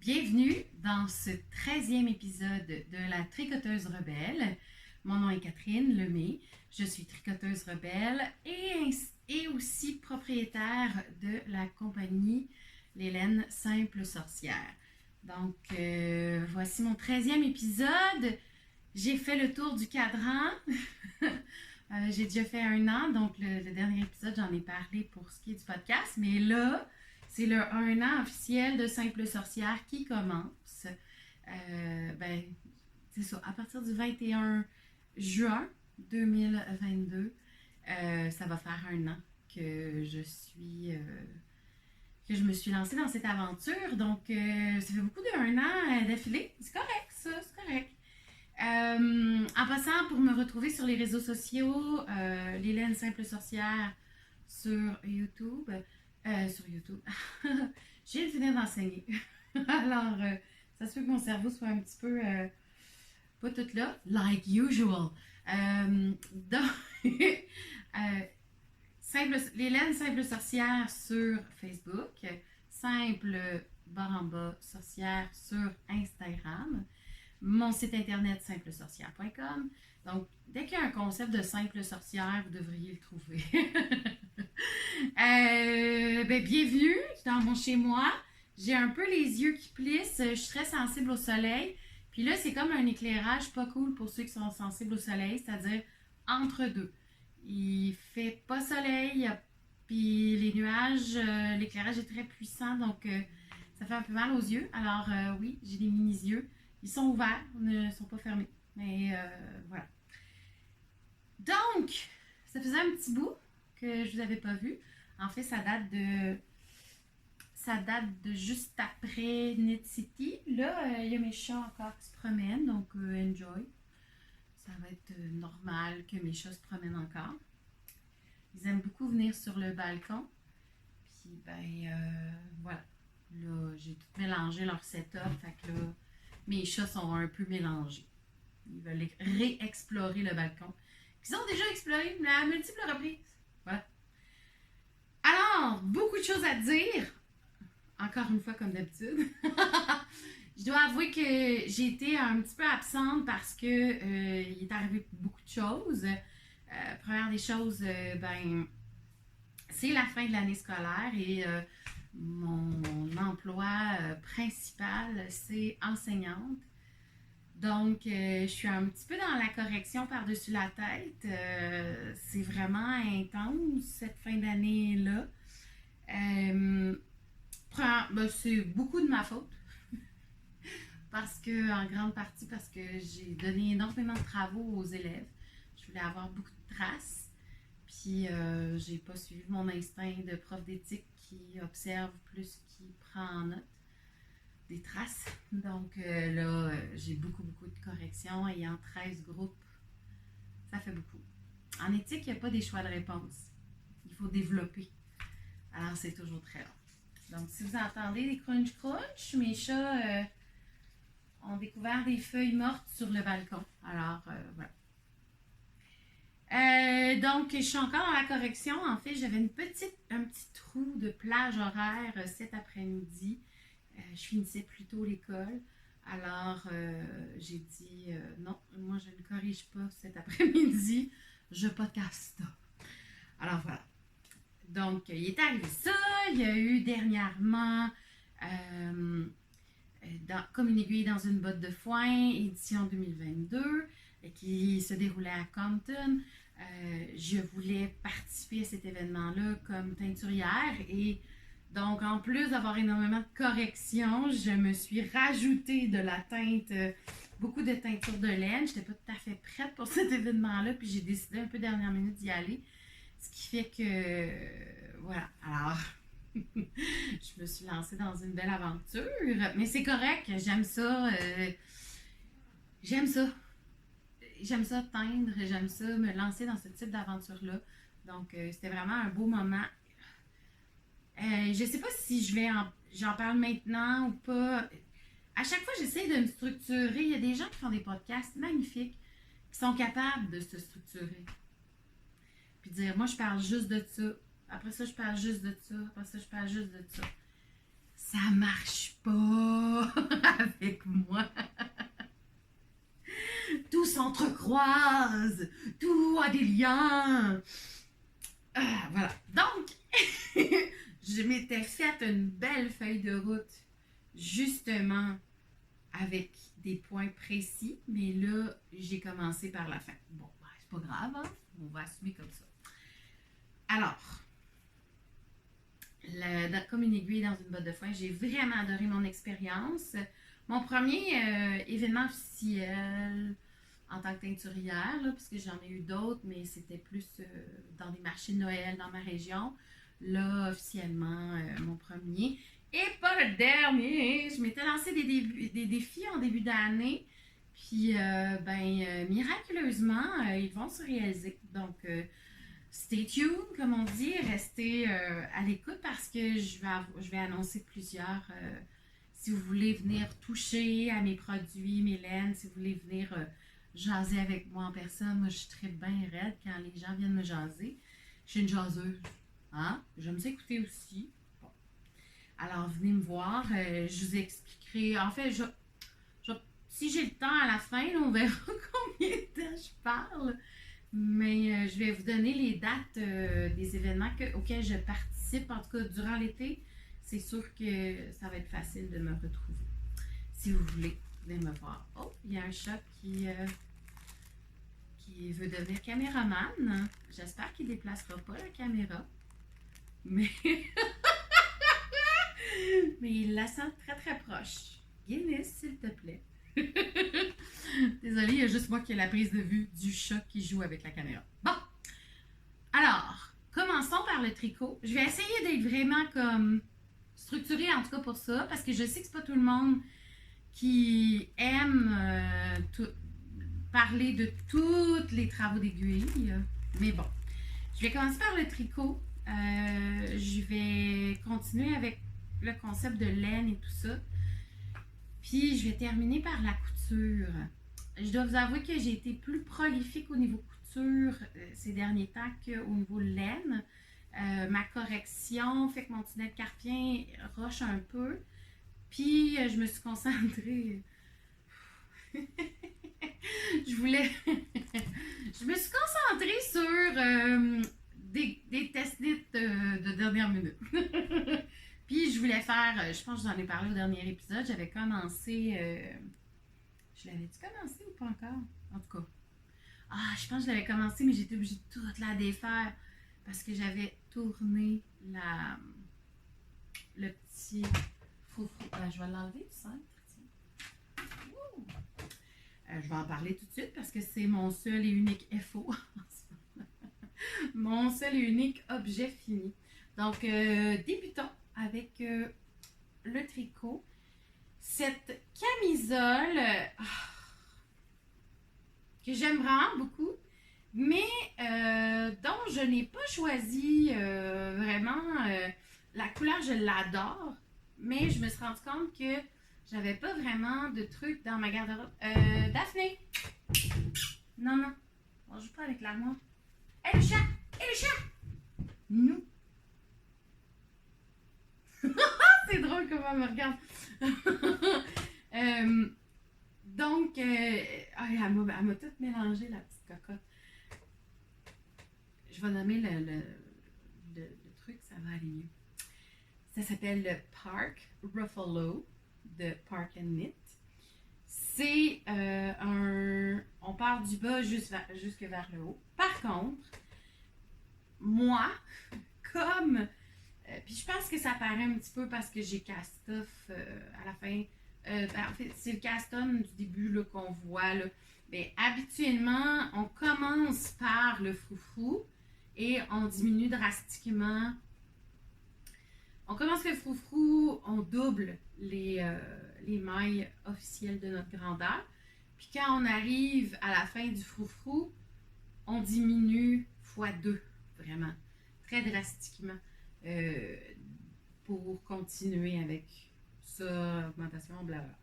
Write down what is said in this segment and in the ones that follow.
Bienvenue dans ce 13e épisode de la Tricoteuse Rebelle. Mon nom est Catherine Lemay, je suis tricoteuse rebelle et aussi propriétaire de la compagnie Les Laines Simples Sorcières. Donc, voici mon 13e épisode. J'ai fait le tour du cadran. J'ai déjà fait 1 an, donc le dernier épisode, j'en ai parlé pour ce qui est du podcast. Mais là, c'est le 1 an officiel de Simple Sorcière qui commence. C'est ça, à partir du 21 juin 2022, ça va faire 1 an que je me suis lancée dans cette aventure. Donc, ça fait beaucoup de 1 an d'affilée. C'est correct, ça, c'est correct. En passant, pour me retrouver sur les réseaux sociaux, Les Laines Simples Sorcières sur YouTube. Sur YouTube. Je viens de finir d'enseigner. Alors, ça se peut que mon cerveau soit un petit peu pas tout là, like usual. Donc, Les Laines Simples Sorcières sur Facebook, Simple _ Sorcière sur Instagram, mon site internet simplesorcière.com. Donc, dès qu'il y a un concept de simple sorcière, vous devriez le trouver. Bienvenue dans mon chez-moi. J'ai un peu les yeux qui plissent. Je suis très sensible au soleil. Puis là, c'est comme un éclairage pas cool pour ceux qui sont sensibles au soleil, c'est-à-dire entre deux. Il fait pas soleil, puis les nuages, l'éclairage est très puissant, donc ça fait un peu mal aux yeux. Alors oui, j'ai des mini-yeux. Ils sont ouverts, ne sont pas fermés. Mais voilà. Donc, ça faisait un petit bout que je ne vous avais pas vu. En fait, ça date de juste après Knit City. Là, il y a mes chats encore qui se promènent, donc enjoy. Ça va être normal que mes chats se promènent encore. Ils aiment beaucoup venir sur le balcon. Puis, voilà. Là, j'ai tout mélangé leur setup. Fait que là, mes chats sont un peu mélangés. Ils veulent réexplorer le balcon. Ils ont déjà exploré à multiples reprises. Voilà. Alors, beaucoup de choses à dire. Encore une fois, comme d'habitude. Je dois avouer que j'ai été un petit peu absente parce que il est arrivé beaucoup de choses. Première des choses, c'est la fin de l'année scolaire et mon emploi principal, c'est enseignante. Donc, je suis un petit peu dans la correction par-dessus la tête. C'est vraiment intense cette fin d'année-là. C'est beaucoup de ma faute. En grande partie parce que j'ai donné énormément de travaux aux élèves. Je voulais avoir beaucoup de traces. Puis, j'ai pas suivi mon instinct de prof d'éthique qui observe plus qu'il prend en note des traces. Donc là, j'ai beaucoup de corrections. Ayant 13 groupes, ça fait beaucoup. En éthique, il n'y a pas des choix de réponse. Il faut développer. Alors, c'est toujours très long. Donc, si vous entendez des crunch, mes chats ont découvert des feuilles mortes sur le balcon. Alors, voilà. Donc, je suis encore dans la correction. En fait, j'avais un petit trou de plage horaire cet après-midi. Je finissais plus tôt l'école. Alors, j'ai dit non, moi je ne corrige pas cet après-midi. Je podcast. Alors voilà. Donc, il est arrivé ça. Il y a eu dernièrement Comme une aiguille dans une botte de foin, édition 2022, qui se déroulait à Compton. Je voulais participer à cet événement-là comme teinturière et donc, en plus d'avoir énormément de corrections, je me suis rajouté de la teinte, beaucoup de teinture de laine. Je n'étais pas tout à fait prête pour cet événement-là, puis j'ai décidé un peu dernière minute d'y aller. Ce qui fait que, voilà. Alors, je me suis lancée dans une belle aventure, mais c'est correct, j'aime ça. J'aime ça teindre, j'aime ça me lancer dans ce type d'aventure-là. Donc, c'était vraiment un beau moment. Je ne sais pas si j'en parle maintenant ou pas. À chaque fois, j'essaie de me structurer. Il y a des gens qui font des podcasts magnifiques, qui sont capables de se structurer. Puis dire, moi, je parle juste de ça. Après ça, je parle juste de ça. Après ça, je parle juste de ça. ça marche pas avec moi. Tout s'entrecroise, tout a des liens. Voilà. Donc, je m'étais faite une belle feuille de route, justement, avec des points précis, mais là, j'ai commencé par la fin. Bon, ben, c'est pas grave, hein? On va assumer comme ça. Alors, comme une aiguille dans une botte de foin, j'ai vraiment adoré mon expérience. Mon premier événement officiel en tant que teinturière, là, parce que j'en ai eu d'autres, mais c'était plus dans des marchés de Noël dans ma région. Là, officiellement, mon premier. Et pas le dernier. Je m'étais lancé des défis en début d'année. Puis, miraculeusement, ils vont se réaliser. Donc, stay tuned, comme on dit. Restez à l'écoute parce que je vais annoncer plusieurs. Si vous voulez venir toucher à mes produits, mes laines, si vous voulez venir jaser avec moi en personne, moi, je suis très bien raide quand les gens viennent me jaser. Je suis une jaseuse. Hein? J'aime ça écouter aussi. Bon. Alors, venez me voir. Je vous expliquerai. En fait, si j'ai le temps à la fin, là, on verra combien de temps je parle. Mais je vais vous donner les dates des événements auxquels je participe, en tout cas durant l'été. C'est sûr que ça va être facile de me retrouver. Si vous voulez, venez me voir. Oh, il y a un chat qui veut devenir caméraman. J'espère qu'il ne déplacera pas la caméra. Mais il la sent très très proche. Guinness, s'il te plaît. Désolée, il y a juste moi qui ai la prise de vue du chat qui joue avec la caméra. Bon, alors, commençons par le tricot. Je vais essayer d'être vraiment comme structurée, en tout cas pour ça, parce que je sais que c'est pas tout le monde qui aime parler de tous les travaux d'aiguille. Mais bon, je vais commencer par le tricot. Je vais continuer avec le concept de laine et tout ça. Puis, je vais terminer par la couture. Je dois vous avouer que j'ai été plus prolifique au niveau couture ces derniers temps qu'au niveau laine. Ma correction fait que mon tunnel carpien roche un peu. Puis, je me suis concentrée. Je me suis concentrée sur des test-knits de dernière minute. Puis je voulais faire, je pense que j'en ai parlé au dernier épisode, j'avais commencé, je l'avais-tu commencé ou pas encore? En tout cas, je pense que je l'avais commencé, mais j'étais obligée de toute la défaire parce que j'avais tourné le petit froufrou. Je vais l'enlever du centre. Je vais en parler tout de suite parce que c'est mon seul et unique FO. Mon seul et unique objet fini. Donc, débutons avec le tricot. Cette camisole que j'aime vraiment beaucoup, mais dont je n'ai pas choisi vraiment la couleur, je l'adore, mais je me suis rendu compte que j'avais pas vraiment de trucs dans ma garde-robe. Daphné! Non, on joue pas avec l'armoire. Hé, le chat! Hé, le chat! Nous! C'est drôle comment elle me regarde. Donc, elle m'a tout mélangé, la petite cocotte. Je vais nommer le truc, ça va aller mieux. Ça s'appelle le Park Ruffalo de Park & Knit. C'est on part du bas jusque vers le haut. Par contre, moi, comme puis je pense que ça paraît un petit peu parce que j'ai cast-off à la fin. En fait, c'est le cast-on du début là, qu'on voit. Là. Mais habituellement, on commence par le froufrou et on diminue drastiquement. On commence le froufrou, on double les mailles officielles de notre grandeur. Puis quand on arrive à la fin du froufrou, on diminue x2, vraiment, très drastiquement. Pour continuer avec ça, augmentation, blablabla.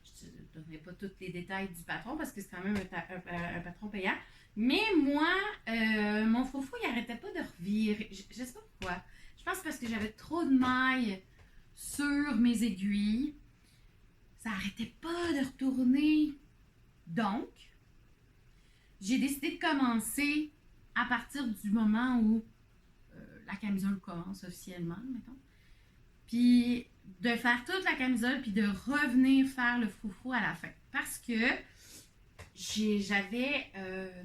Je ne donnerai pas tous les détails du patron parce que c'est quand même un patron payant. Mais moi, mon froufrou, il n'arrêtait pas de revirer. Je ne sais pas pourquoi. Je pense parce que j'avais trop de mailles sur mes aiguilles. Ça n'arrêtait pas de retourner. Donc, j'ai décidé de commencer à partir du moment où la camisole commence officiellement, mettons. Puis de faire toute la camisole, puis de revenir faire le froufrou à la fin. Parce que j'avais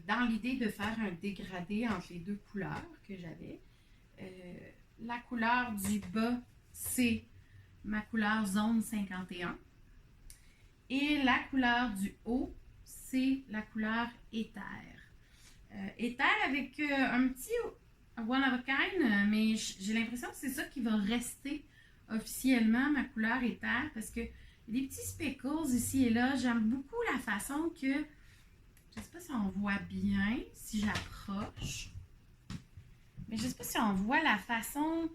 dans l'idée de faire un dégradé entre les deux couleurs que j'avais. La couleur du bas, c'est ma couleur zone 51. Et la couleur du haut, c'est la couleur éther. Éther avec un petit one of a kind, mais j'ai l'impression que c'est ça qui va rester officiellement ma couleur éther parce que y a des petits speckles ici et là. J'aime beaucoup la façon que, je ne sais pas si on voit bien, si j'approche, mais je ne sais pas si on voit la façon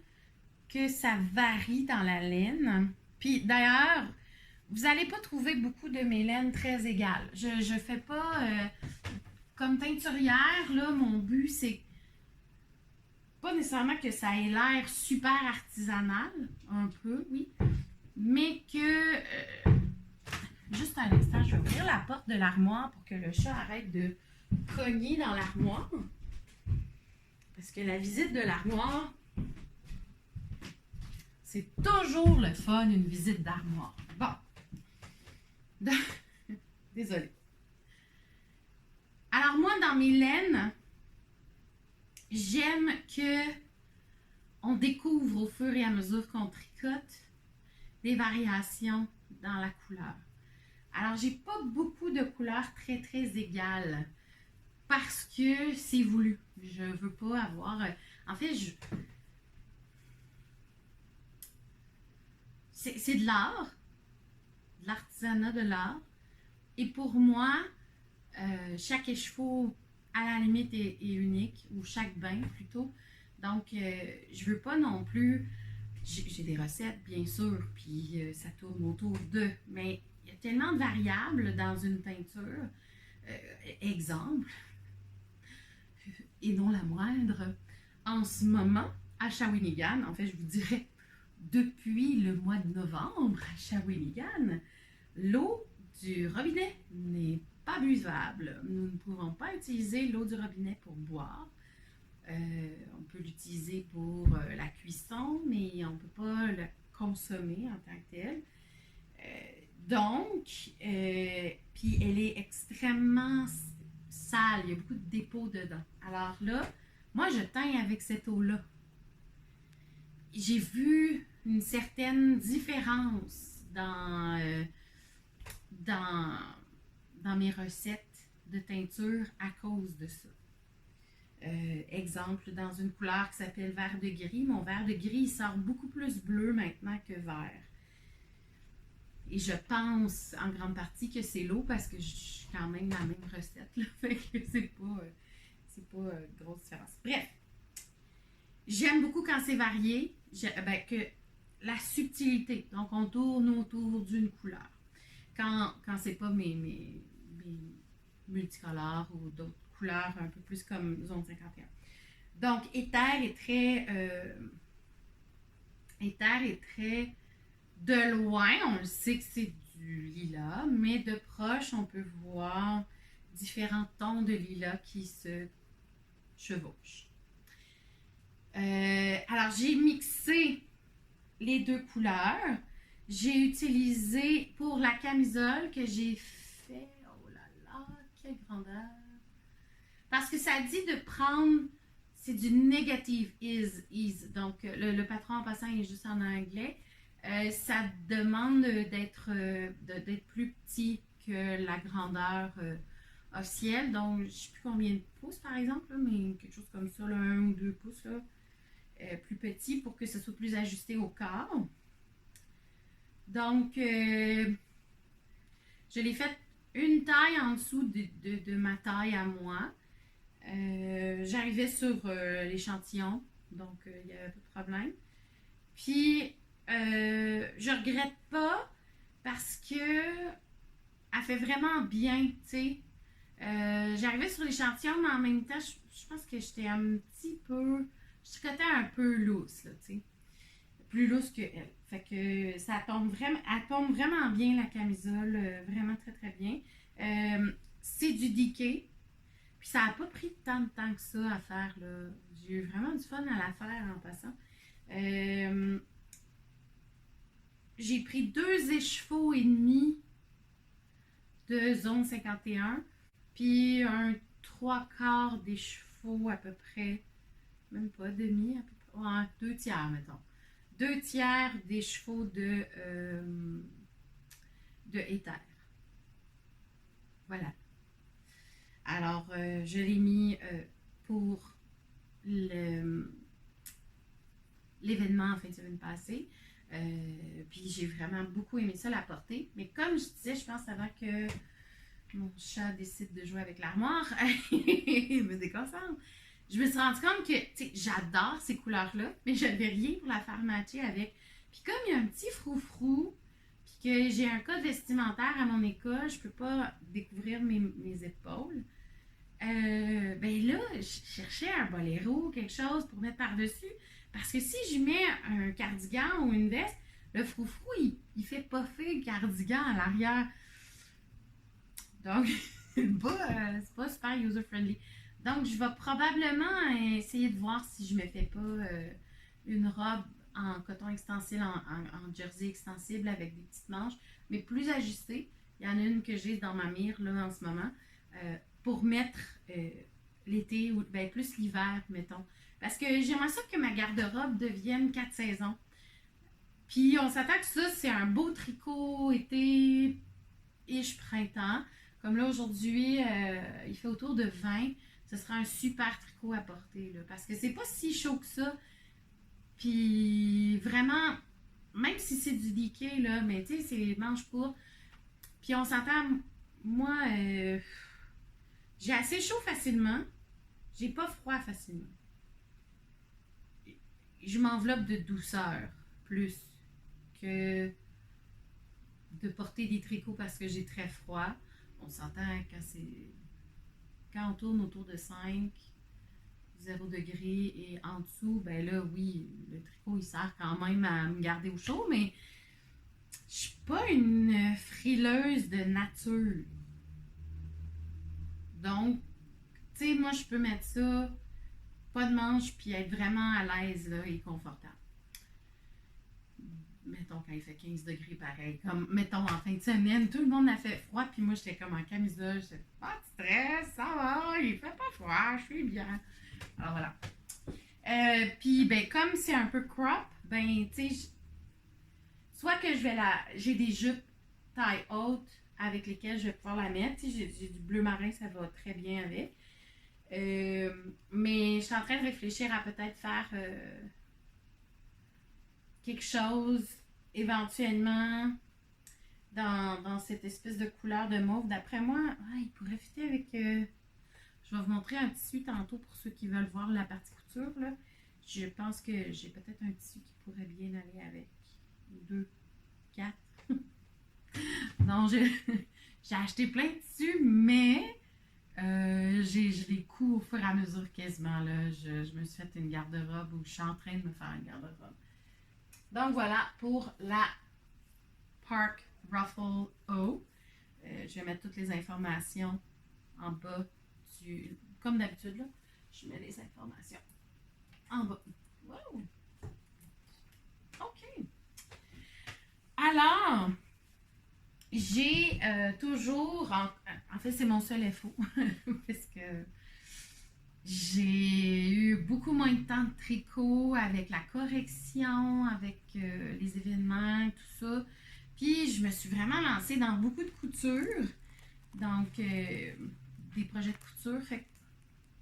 que ça varie dans la laine. Puis d'ailleurs, vous n'allez pas trouver beaucoup de mes laines très égales. Je ne fais pas comme teinturière, là, mon but c'est pas nécessairement que ça ait l'air super artisanal, un peu, oui, mais que juste un instant, je vais ouvrir la porte de l'armoire pour que le chat arrête de cogner dans l'armoire. Parce que la visite de l'armoire, c'est toujours le fun, une visite d'armoire. Bon. Désolée. Alors moi, dans mes laines, j'aime que on découvre au fur et à mesure qu'on tricote des variations dans la couleur. Alors, j'ai pas beaucoup de couleurs très, très égales parce que c'est voulu. Je veux pas avoir... En fait, c'est de l'art, de l'artisanat de l'art. Et pour moi, chaque écheveau, à la limite, est unique, ou chaque bain plutôt. Donc, je veux pas non plus... J'ai des recettes, bien sûr, puis ça tourne autour d'eux, mais il y a tellement de variables dans une teinture. Exemple, et non la moindre, en ce moment, à Shawinigan, en fait, je vous dirais, depuis le mois de novembre, à Shawinigan, l'eau du robinet n'est pas buvable. Nous ne pouvons pas utiliser l'eau du robinet pour boire. On peut l'utiliser pour la cuisson, mais on ne peut pas le consommer en tant que tel. Donc, puis elle est extrêmement sale. Il y a beaucoup de dépôts dedans. Alors là, moi, je teins avec cette eau-là. J'ai vu une certaine différence dans mes recettes de teinture à cause de ça. Exemple, dans une couleur qui s'appelle vert de gris, mon vert de gris il sort beaucoup plus bleu maintenant que vert. Et je pense en grande partie que c'est l'eau parce que je suis quand même dans la même recette. Là, fait que c'est pas grosse différence. Bref, j'aime beaucoup quand c'est varié, que la subtilité. Donc, on tourne autour d'une couleur. Quand c'est pas mes multicolores ou d'autres couleurs un peu plus comme zone 51. Donc, éther est très de loin, on le sait que c'est du lilas, mais de proche, on peut voir différents tons de lilas qui se chevauchent. Alors, j'ai mixé les deux couleurs. J'ai utilisé pour la camisole que j'ai fait, oh là là, quelle grandeur! Parce que ça dit de prendre, c'est du negative is. Donc, le patron en passant est juste en anglais. Ça demande d'être plus petit que la grandeur officielle. Donc, je ne sais plus combien de pouces, par exemple, là, mais quelque chose comme ça, là, 1 ou 2 pouces, là, plus petit pour que ce soit plus ajusté au corps. Donc, je l'ai fait une taille en dessous de ma taille à moi. J'arrivais sur l'échantillon, donc il n'y avait pas de problème. Puis, je regrette pas parce que elle fait vraiment bien, tu sais. J'arrivais sur l'échantillon, mais en même temps, je pense que j'étais un petit peu... Je tricotais un peu loose, là, tu sais. plus lousse que elle. Fait que ça tombe vraiment, elle tombe vraiment bien la camisole, vraiment très très bien. C'est du DK, puis ça n'a pas pris tant de temps que ça à faire, là. J'ai eu vraiment du fun à la faire en passant. J'ai pris 2 écheveaux et demi de zone 51, puis un 3/4 d'écheveau à peu près, même pas demi, à peu près, ouais, 2 tiers, mettons. 2 tiers d'écheveau de éther. Voilà. Alors, je l'ai mis pour l'événement en fin de semaine passée. Puis j'ai vraiment beaucoup aimé ça, la porter. Mais comme je disais, je pense avant que mon chat décide de jouer avec l'armoire, il me déconcentre. Je me suis rendu compte que j'adore ces couleurs-là, mais je n'avais rien pour la faire matcher avec. Puis comme il y a un petit froufrou, puis que j'ai un code vestimentaire à mon école, je peux pas découvrir mes épaules. Ben là, je cherchais un boléro, quelque chose pour mettre par-dessus. Parce que si je mets un cardigan ou une veste, le froufrou, il fait puffer le cardigan à l'arrière. Donc, c'est pas super user-friendly. Donc, je vais probablement essayer de voir si je me fais pas une robe en coton extensible, en jersey extensible avec des petites manches, mais plus ajustée. Il y en a une que j'ai dans ma mire là, en ce moment, pour mettre l'été ou ben, plus l'hiver, mettons. Parce que j'aimerais ça que ma garde-robe devienne 4 saisons. Puis on s'attend que ça, c'est un beau tricot été-ish printemps. Comme là, aujourd'hui, il fait autour de 20. Ce sera un super tricot à porter. Là, parce que c'est pas si chaud que ça. Puis vraiment, même si c'est du DK, là, mais tu sais, c'est les manches courtes. Puis on s'entend, moi, j'ai assez chaud facilement. J'ai pas froid facilement. Je m'enveloppe de douceur plus que de porter des tricots parce que j'ai très froid. On s'entend quand on tourne autour de 5, 0 degré et en dessous, ben là, oui, le tricot, il sert quand même à me garder au chaud, mais je suis pas une frileuse de nature. Donc, tu sais, moi, je peux mettre ça, pas de manche, puis être vraiment à l'aise là, et confortable. Mettons quand il fait 15 degrés pareil. Comme, mettons, en fin de semaine, tout le monde a fait froid, puis moi, j'étais comme en camisole. J'étais pas de stress, ça va, il fait pas froid, je suis bien. Alors voilà. Puis, ben, comme c'est un peu crop, ben, tu sais, soit que j'ai des jupes taille haute avec lesquelles je vais pouvoir la mettre. Tu sais, j'ai du bleu marin, ça va très bien avec. Mais je suis en train de réfléchir à peut-être faire quelque chose éventuellement dans cette espèce de couleur de mauve. D'après moi, il pourrait fitter avec... je vais vous montrer un tissu tantôt pour ceux qui veulent voir la partie couture. Là. Je pense que j'ai peut-être un tissu qui pourrait bien aller avec 2, 4. Donc, j'ai acheté plein de tissus, mais je les couds au fur et à mesure quasiment. Là. Je me suis fait une garde-robe ou je suis en train de me faire une garde-robe. Donc voilà pour la Park Ruffle O. Je vais mettre toutes les informations en bas comme d'habitude, là, je mets les informations en bas. Wow! OK. Alors, j'ai toujours... En fait, c'est mon seul FO. parce que j'ai eu beaucoup moins de temps de tricot avec la correction, avec les événements, tout ça. Puis, je me suis vraiment lancée dans beaucoup de couture. Donc, des projets de couture. Fait que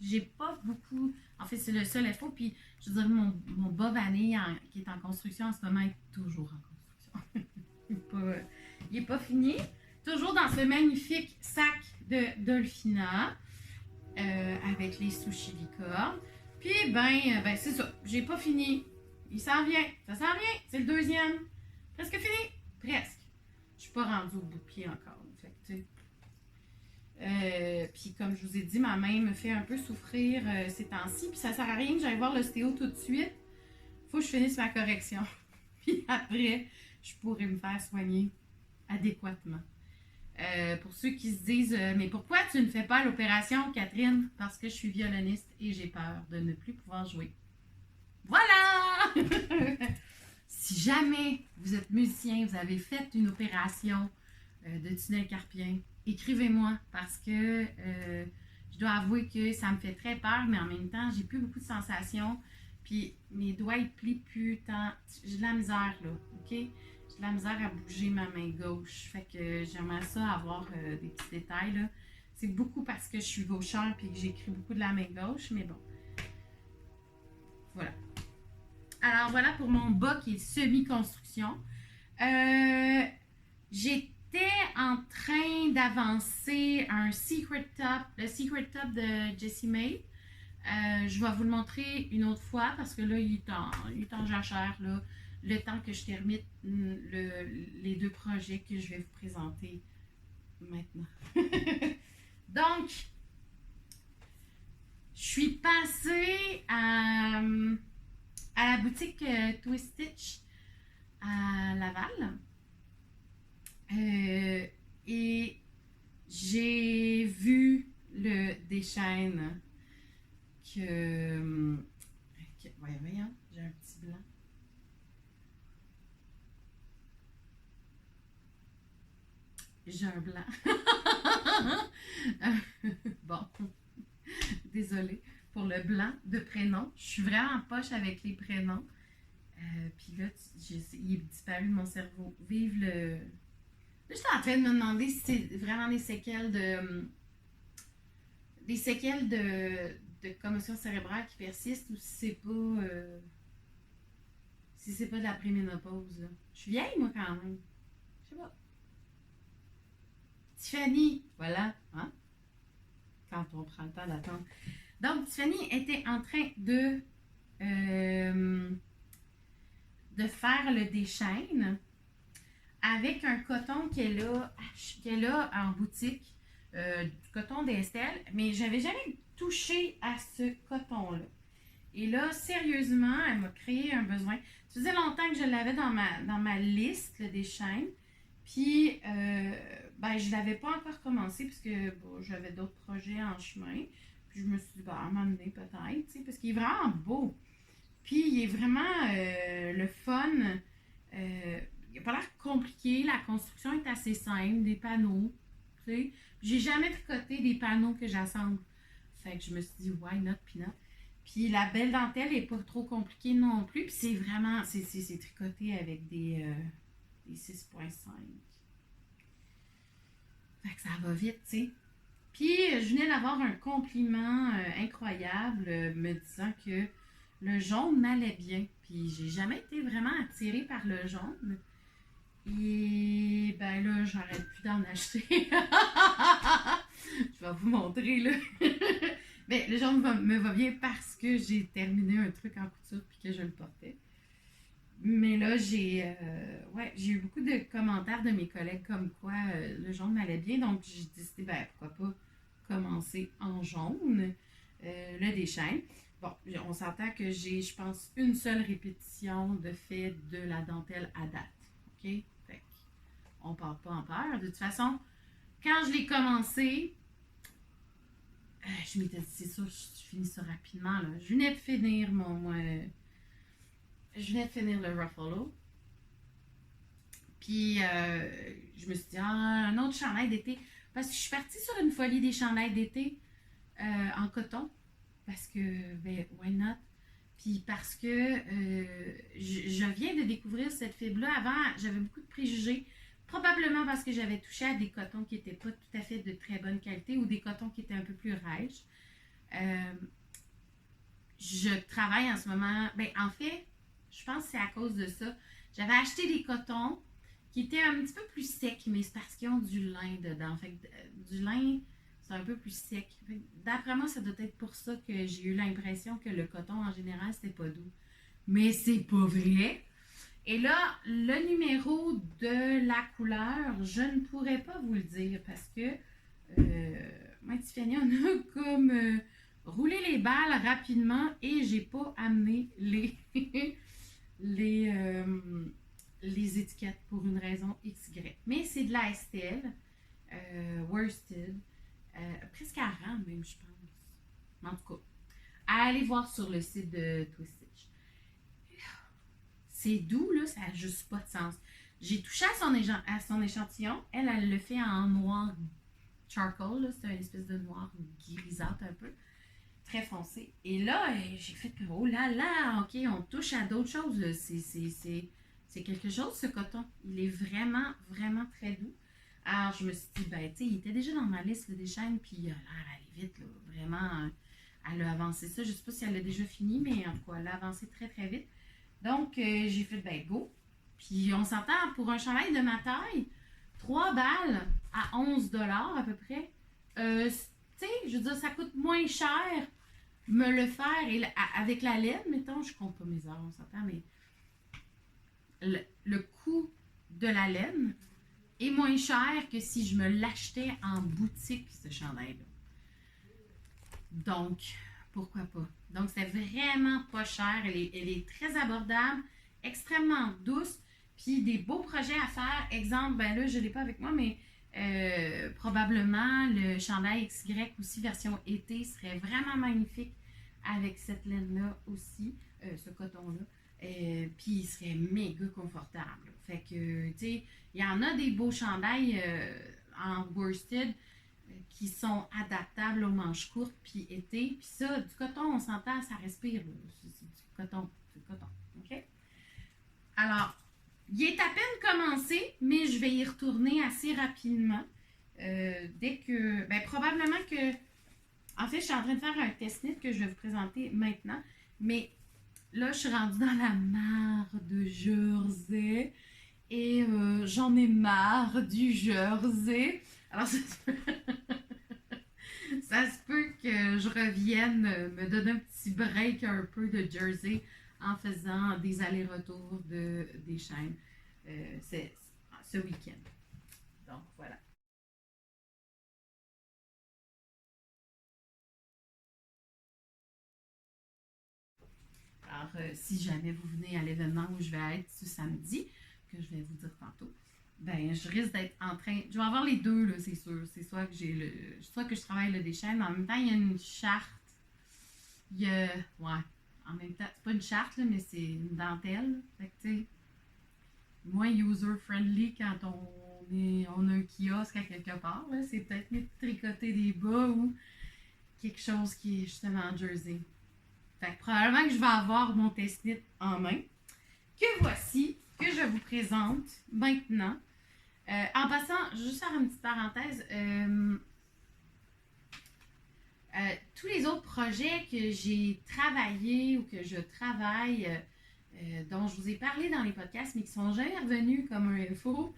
j'ai pas beaucoup... En fait, c'est le seul FO. Puis, je veux dire, mon bas vanille qui est en construction en ce moment est toujours en construction. il est pas fini. Toujours dans ce magnifique sac de Dolphina. Avec les sushis licorne. Puis, ben c'est ça. J'ai pas fini. Il s'en vient. Ça s'en vient. C'est le deuxième. Presque fini. Presque. Je suis pas rendue au bout de pied encore. Fait que, tu sais. Puis, comme je vous ai dit, ma main me fait un peu souffrir ces temps-ci. Puis, ça sert à rien que j'aille voir l'ostéo tout de suite. Faut que je finisse ma correction. puis après, je pourrais me faire soigner adéquatement. Pour ceux qui se disent mais pourquoi tu ne fais pas l'opération, Catherine? Parce que je suis violoniste et j'ai peur de ne plus pouvoir jouer. Voilà! Si jamais vous êtes musicien, vous avez fait une opération de tunnel carpien, écrivez-moi parce que je dois avouer que ça me fait très peur, mais en même temps, j'ai plus beaucoup de sensations. Puis mes doigts ils plient plus tant. J'ai de la misère là, ok? J'ai de la misère à bouger ma main gauche. Fait que j'aimerais ça avoir des petits détails là. C'est beaucoup parce que je suis gauchère et que j'écris beaucoup de la main gauche, mais bon. Voilà. Alors voilà pour mon bas qui est semi-construction. J'étais en train d'avancer un Secret Top, le Secret Top de Jessie May. Je vais vous le montrer une autre fois parce que là, il est en jachère, là, le temps que je termine les deux projets que je vais vous présenter maintenant. Donc, je suis passée à la boutique Twist Stitch à Laval. Et j'ai vu le déchaîne que voyons, j'ai un petit blanc. J'ai un blanc. Bon, désolée pour le blanc de prénom. Je suis vraiment poche avec les prénoms. Puis là, il est disparu de mon cerveau. Vive le... Là, je suis en train de me demander si c'est vraiment des séquelles de... Des séquelles de commotion cérébrale qui persistent ou si c'est pas... si c'est pas de la préménopause. Là. Je suis vieille, moi, quand même. Je sais pas. Tiffany, voilà. Hein? Quand on prend le temps d'attendre. Donc, Tiffany était en train de faire le déchaîne avec un coton qu'elle a en boutique, du coton d'Estelle, mais j'avais jamais touché à ce coton-là. Et là, sérieusement, elle m'a créé un besoin. Ça faisait longtemps que je l'avais dans ma liste, le déchaîne, puis je ne l'avais pas encore commencé parce que bon, j'avais d'autres projets en chemin. Puis je me suis dit, à un moment donné, peut-être, parce qu'il est vraiment beau. Puis il est vraiment le fun. Il n'a pas l'air compliqué. La construction est assez simple. Des panneaux. J'ai jamais tricoté des panneaux que j'assemble. Fait que je me suis dit, why not, peanut? Puis la belle dentelle n'est pas trop compliquée non plus. Puis c'est vraiment, c'est tricoté avec des 6.5. Fait que ça va vite, tu sais. Puis je venais d'avoir un compliment incroyable me disant que le jaune m'allait bien. Puis j'ai jamais été vraiment attirée par le jaune. Et ben là, j'arrête plus d'en acheter. Je vais vous montrer là. Mais le jaune me va bien parce que j'ai terminé un truc en couture puis que je le portais. Mais là, j'ai eu beaucoup de commentaires de mes collègues comme quoi le jaune m'allait bien. Donc j'ai décidé, pourquoi pas commencer en jaune le déchaîne. Bon, on s'entend que j'ai, je pense, une seule répétition de fait de la dentelle à date. OK? Fait on part pas en peur. De toute façon, quand je l'ai commencé, je m'étais dit, c'est sûr, je finis ça rapidement. Là. Je venais de finir je venais de finir le Ruffalo. Puis, je me suis dit, un autre chandail d'été. Parce que je suis partie sur une folie des chandails d'été en coton. Parce que, why not? Puis parce que je viens de découvrir cette fibre-là. Avant, j'avais beaucoup de préjugés. Probablement parce que j'avais touché à des cotons qui n'étaient pas tout à fait de très bonne qualité ou des cotons qui étaient un peu plus rêches. Je travaille en ce moment... en fait, je pense que c'est à cause de ça. J'avais acheté des cotons qui étaient un petit peu plus secs, mais c'est parce qu'ils ont du lin dedans. Fait que, du lin, c'est un peu plus sec. D'après moi, ça doit être pour ça que j'ai eu l'impression que le coton, en général, c'était pas doux. Mais c'est pas vrai. Et là, le numéro de la couleur, je ne pourrais pas vous le dire parce que moi, Tiffany, on a comme roulé les balles rapidement et j'ai pas amené les les étiquettes pour une raison XY. Mais c'est de la STL, worsted, presque à rang même, je pense. En tout cas, allez voir sur le site de Twistitch. C'est doux, là, ça n'a juste pas de sens. J'ai touché à son échantillon. Elle le fait en noir charcoal, c'est une espèce de noir grisâtre un peu, très foncé. Et là, j'ai fait, oh là là, ok, on touche à d'autres choses. C'est quelque chose, ce coton. Il est vraiment, vraiment très doux. Alors, je me suis dit, ben, tu sais, il était déjà dans ma liste là, des chaînes, puis il a l'air aller vite, là, vraiment. Elle a avancé ça. Je ne sais pas si elle l'a déjà fini, mais en tout cas, elle a avancé très, très vite. Donc, j'ai fait, ben, go. Puis, on s'entend pour un chandail de ma taille, 3 balles à 11 $ à peu près. Tu sais, je veux dire, ça coûte moins cher me le faire et avec la laine, mettons, je compte pas mes heures, on s'entend, mais le coût de la laine est moins cher que si je me l'achetais en boutique, ce chandail-là. Donc, pourquoi pas? Donc, c'est vraiment pas cher. Elle est très abordable, extrêmement douce, puis des beaux projets à faire. Exemple, ben là, je ne l'ai pas avec moi, mais probablement le chandail XY aussi, version été, serait vraiment magnifique avec cette laine-là aussi, ce coton-là. Puis il serait méga confortable. Fait que, tu sais, il y en a des beaux chandails en worsted qui sont adaptables aux manches courtes, puis été. Puis ça, du coton, on s'entend, ça respire. C'est du coton. C'est du coton. OK? Alors, il est à peine commencé, mais je vais y retourner assez rapidement. Dès que. Ben, probablement que. En fait, je suis en train de faire un test knit que je vais vous présenter maintenant. Mais là, je suis rendue dans la mare de Jersey. Et j'en ai marre du Jersey. Alors, ça se peut que je revienne me donner un petit break un peu de Jersey en faisant des allers-retours des chaînes ce week-end. Donc, voilà. Alors, si jamais vous venez à l'événement où je vais être ce samedi, que je vais vous dire tantôt, ben, je risque d'être en train. Je vais avoir les deux, là, c'est sûr. C'est soit que je travaille le déchet, mais en même temps, il y a une charte. Il y a. Ouais. En même temps, c'est pas une charte, là, mais c'est une dentelle. Fait que, tu sais, moins user-friendly quand on a un kiosque à quelque part. Là. C'est peut-être mieux de tricoter des bas ou quelque chose qui est justement en jersey. Fait que probablement que je vais avoir mon test knit en main. Que voici, que je vous présente maintenant. En passant, juste faire une petite parenthèse. Tous les autres projets que j'ai travaillés ou que je travaille, dont je vous ai parlé dans les podcasts, mais qui sont jamais revenus comme un info,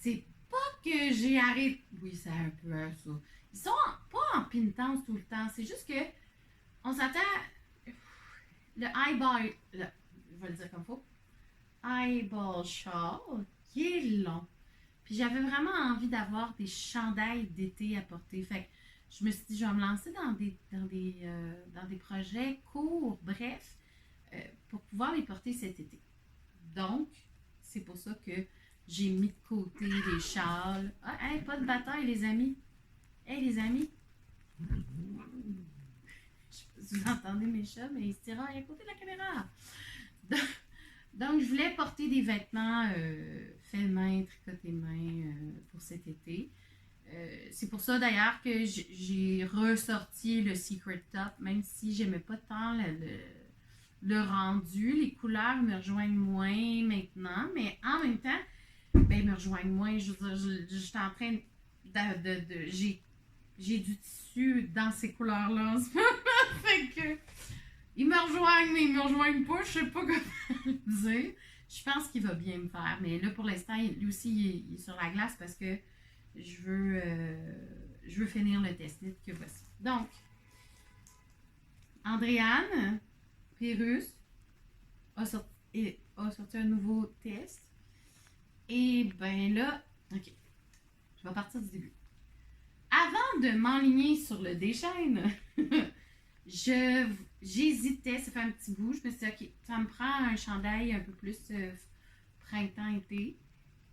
c'est pas que j'ai arrêté. Oui, c'est un peu ça. Ils sont pas en pintance tout le temps. C'est juste que on s'attend. Le eyeball. Je vais le dire comme il faut. Eyeball shawl, qui est long. Puis j'avais vraiment envie d'avoir des chandails d'été à porter. Fait que je me suis dit, je vais me lancer dans des projets courts, brefs, pour pouvoir les porter cet été. Donc, c'est pour ça que j'ai mis de côté les châles. Ah, hey, pas de bataille, les amis. Hey, les amis. Je sais pas si vous entendez mes chats, mais ils se tirent à côté de la caméra. Donc, je voulais porter des vêtements faits main, tricotés main pour cet été. C'est pour ça d'ailleurs que j'ai ressorti le Secret Top, même si j'aimais pas tant le rendu. Les couleurs me rejoignent moins maintenant, mais en même temps, ben, ils me rejoignent moins. Je veux dire, je suis en train j'ai du tissu dans ces couleurs-là en ce moment. Fait que ils me rejoignent, mais ils me rejoignent pas. Je sais pas comment le dire. Je pense qu'il va bien me faire. Mais là, pour l'instant, lui aussi, il est sur la glace parce que je veux finir le test knit que voici. Donc, Andréane Pérus a sorti un nouveau test. Et ben là, ok, je vais partir du début. Avant de m'enligner sur le déchaîne, J'hésitais, ça fait un petit bout. Je me suis dit, OK, ça me prend un chandail un peu plus printemps-été.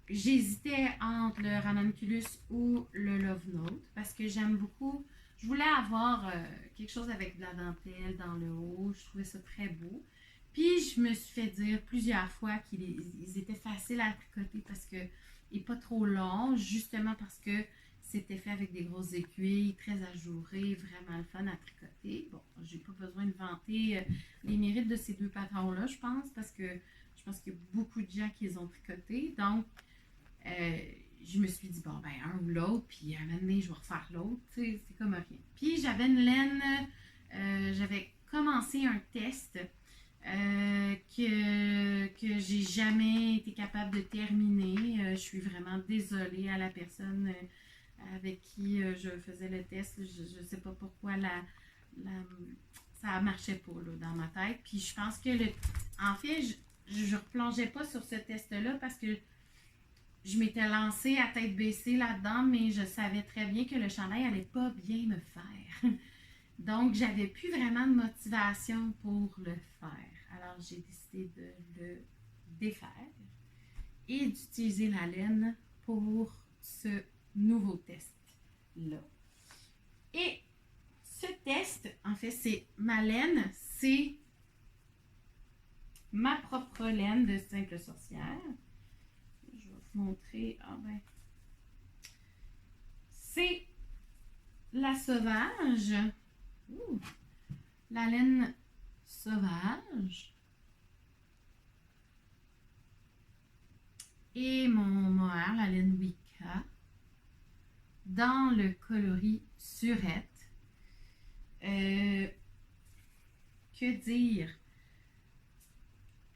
J'hésitais entre le Ranunculus ou le Love Note parce que j'aime beaucoup. Je voulais avoir quelque chose avec de la dentelle dans le haut. Je trouvais ça très beau. Puis je me suis fait dire plusieurs fois qu'ils étaient faciles à tricoter parce que et pas trop longs, justement parce que c'était fait avec des grosses aiguilles, très ajourées, vraiment le fun à tricoter. Bon, j'ai pas besoin de vanter les mérites de ces deux patrons-là, je pense, parce que je pense qu'il y a beaucoup de gens qui les ont tricotés. Donc, euh, je me suis dit, bon, ben, un ou l'autre, puis à un moment donné, je vais refaire l'autre, tu sais, c'est comme rien. Puis j'avais une laine, j'avais commencé un test que j'ai jamais été capable de terminer. Je suis vraiment désolée à la personne avec qui je faisais le test. Je ne sais pas pourquoi la, ça ne marchait pas là, dans ma tête. Puis je pense que, en fait, je ne replongeais pas sur ce test-là parce que je m'étais lancée à tête baissée là-dedans, mais je savais très bien que le chandail n'allait pas bien me faire. Donc, j'avais plus vraiment de motivation pour le faire. Alors, j'ai décidé de le défaire et d'utiliser la laine pour ce nouveau test-là. Et ce test, en fait, c'est ma laine, c'est ma propre laine de Simple Sorcière. Je vais vous montrer. Ah ben, c'est la sauvage. Ouh, la laine sauvage. Et mon mohair, la laine Wicca, dans le coloris surette. Que dire?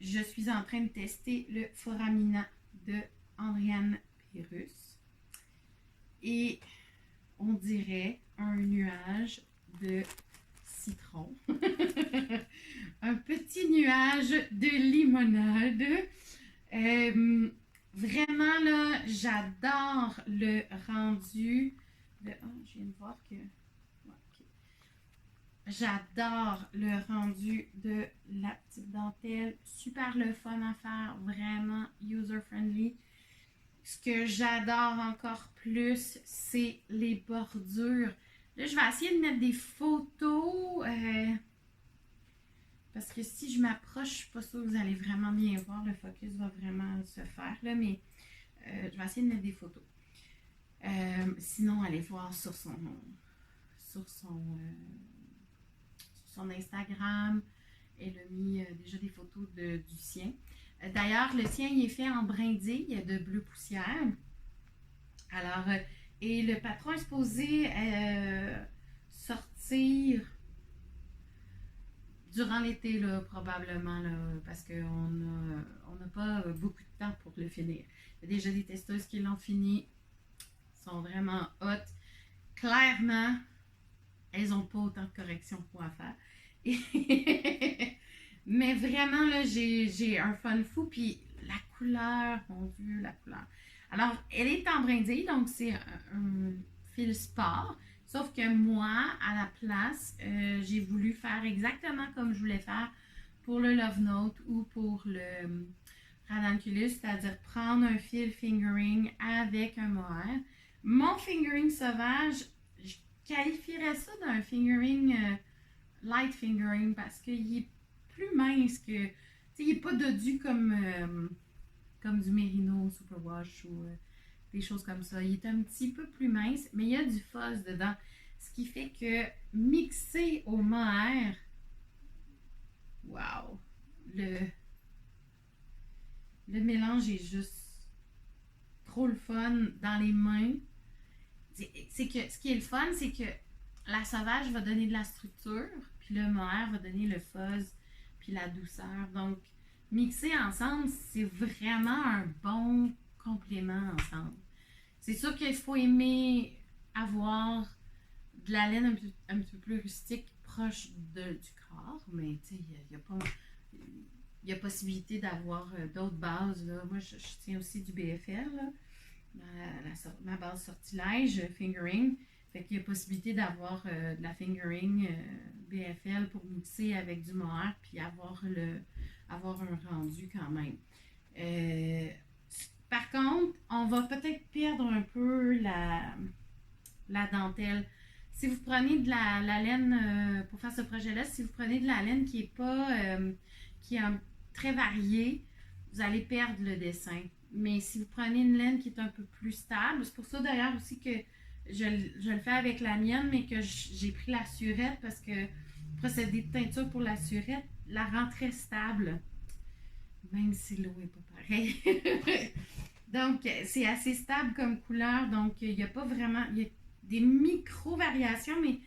Je suis en train de tester le Foramina de Andréane Pérus. Et on dirait un nuage de citron. Un petit nuage de limonade. Vraiment, là, j'adore le rendu de... Oh, je viens de voir que... Okay. J'adore le rendu de la petite dentelle. Super le fun à faire. Vraiment user-friendly. Ce que j'adore encore plus, c'est les bordures. Là, je vais essayer de mettre des photos. Parce que si je m'approche, je ne suis pas sûre que vous allez vraiment bien voir. Le focus va vraiment se faire. Là, mais je vais essayer de mettre des photos. Sinon, allez voir sur son Instagram. Elle a mis déjà des photos du sien. D'ailleurs, le sien il est fait en brindille de bleu poussière. Alors, et le patron est supposé sortir durant l'été, là, probablement, là, parce qu'on n'a pas beaucoup de temps pour le finir. Il y a déjà des testeuses qui l'ont fini, sont vraiment hot. Clairement, elles n'ont pas autant de corrections pour faire. Mais vraiment, là, j'ai un fun fou. Puis la couleur, mon Dieu, la couleur. Alors, elle est en brindille, donc c'est un fil sport. Sauf que moi, à la place, j'ai voulu faire exactement comme je voulais faire pour le Love Note ou pour le Ranunculus, c'est-à-dire prendre un fil fingering avec un mohair. Mon fingering sauvage, je qualifierais ça d'un fingering light fingering parce qu'il est plus mince que. Tu sais, il n'est pas dodu comme du Merino Superwash ou des choses comme ça. Il est un petit peu plus mince, mais il y a du fuzz dedans. Ce qui fait que mixé au mohair, wow! Le mélange est juste trop le fun dans les mains. C'est que ce qui est le fun, c'est que la sauvage va donner de la structure, puis le mohair va donner le fuzz, puis la douceur. Donc, mixer ensemble, c'est vraiment un bon complément ensemble. C'est sûr qu'il faut aimer avoir de la laine un petit peu plus rustique, proche du corps, mais tu sais, il y a possibilité d'avoir d'autres bases. Là. Moi, je tiens aussi du BFR, là, ma base sortilège, fingering. Fait qu'il y a possibilité d'avoir de la fingering BFL pour mixer avec du mohair puis avoir un rendu quand même. Euh, Par contre, on va peut-être perdre un peu la dentelle. Si vous prenez de la laine pour faire ce projet-là, si vous prenez de la laine qui est pas qui est très variée, vous allez perdre le dessin. Mais si vous prenez une laine qui est un peu plus stable, c'est pour ça d'ailleurs aussi que je le fais avec la mienne, mais que j'ai pris la surette parce que le procédé de teinture pour la surette la rend très stable, même si l'eau n'est pas pareille. Donc, c'est assez stable comme couleur. Donc, il n'y a pas vraiment. Il y a des micro-variations, mais il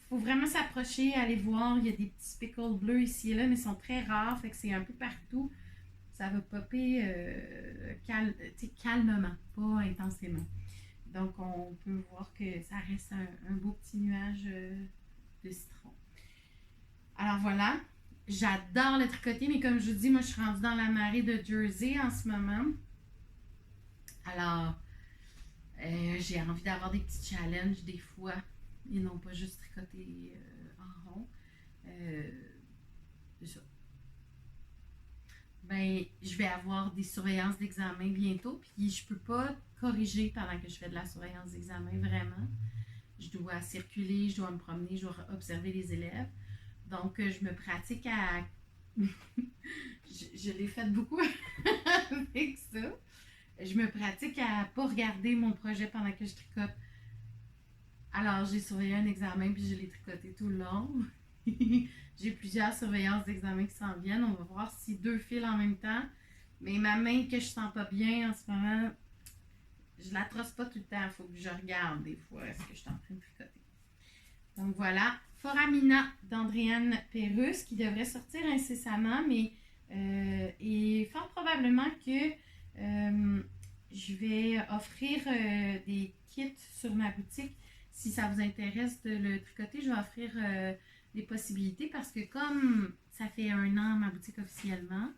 faut vraiment s'approcher, aller voir. Il y a des petits speckles bleus ici et là, mais ils sont très rares. Fait que c'est un peu partout. Ça va popper calmement, pas intensément. Donc, on peut voir que ça reste un beau petit nuage de citron. Alors voilà, j'adore le tricoter, mais comme je vous dis, moi, je suis rendue dans la marée de Jersey en ce moment. Alors, j'ai envie d'avoir des petits challenges des fois, et non pas juste tricoter en rond. C'est ça. Ben, je vais avoir des surveillances d'examen bientôt, puis je peux pas corriger pendant que je fais de la surveillance d'examen, vraiment. Je dois circuler, je dois me promener, je dois observer les élèves. Donc, je me pratique à... je l'ai fait beaucoup avec ça. Je me pratique à ne pas regarder mon projet pendant que je tricote. Alors, j'ai surveillé un examen puis je l'ai tricoté tout le long. J'ai plusieurs surveillances d'examen qui s'en viennent. On va voir si 2 fils en même temps. Mais ma main que je sens pas bien en ce moment, je la trosse pas tout le temps. Il faut que je regarde des fois ce que je suis en train de tricoter. Donc voilà, Foramina d'Andréane Pérusse qui devrait sortir incessamment, mais et fort probablement que je vais offrir des kits sur ma boutique. Si ça vous intéresse de le tricoter, je vais offrir des possibilités parce que comme ça fait 1 an ma boutique officiellement,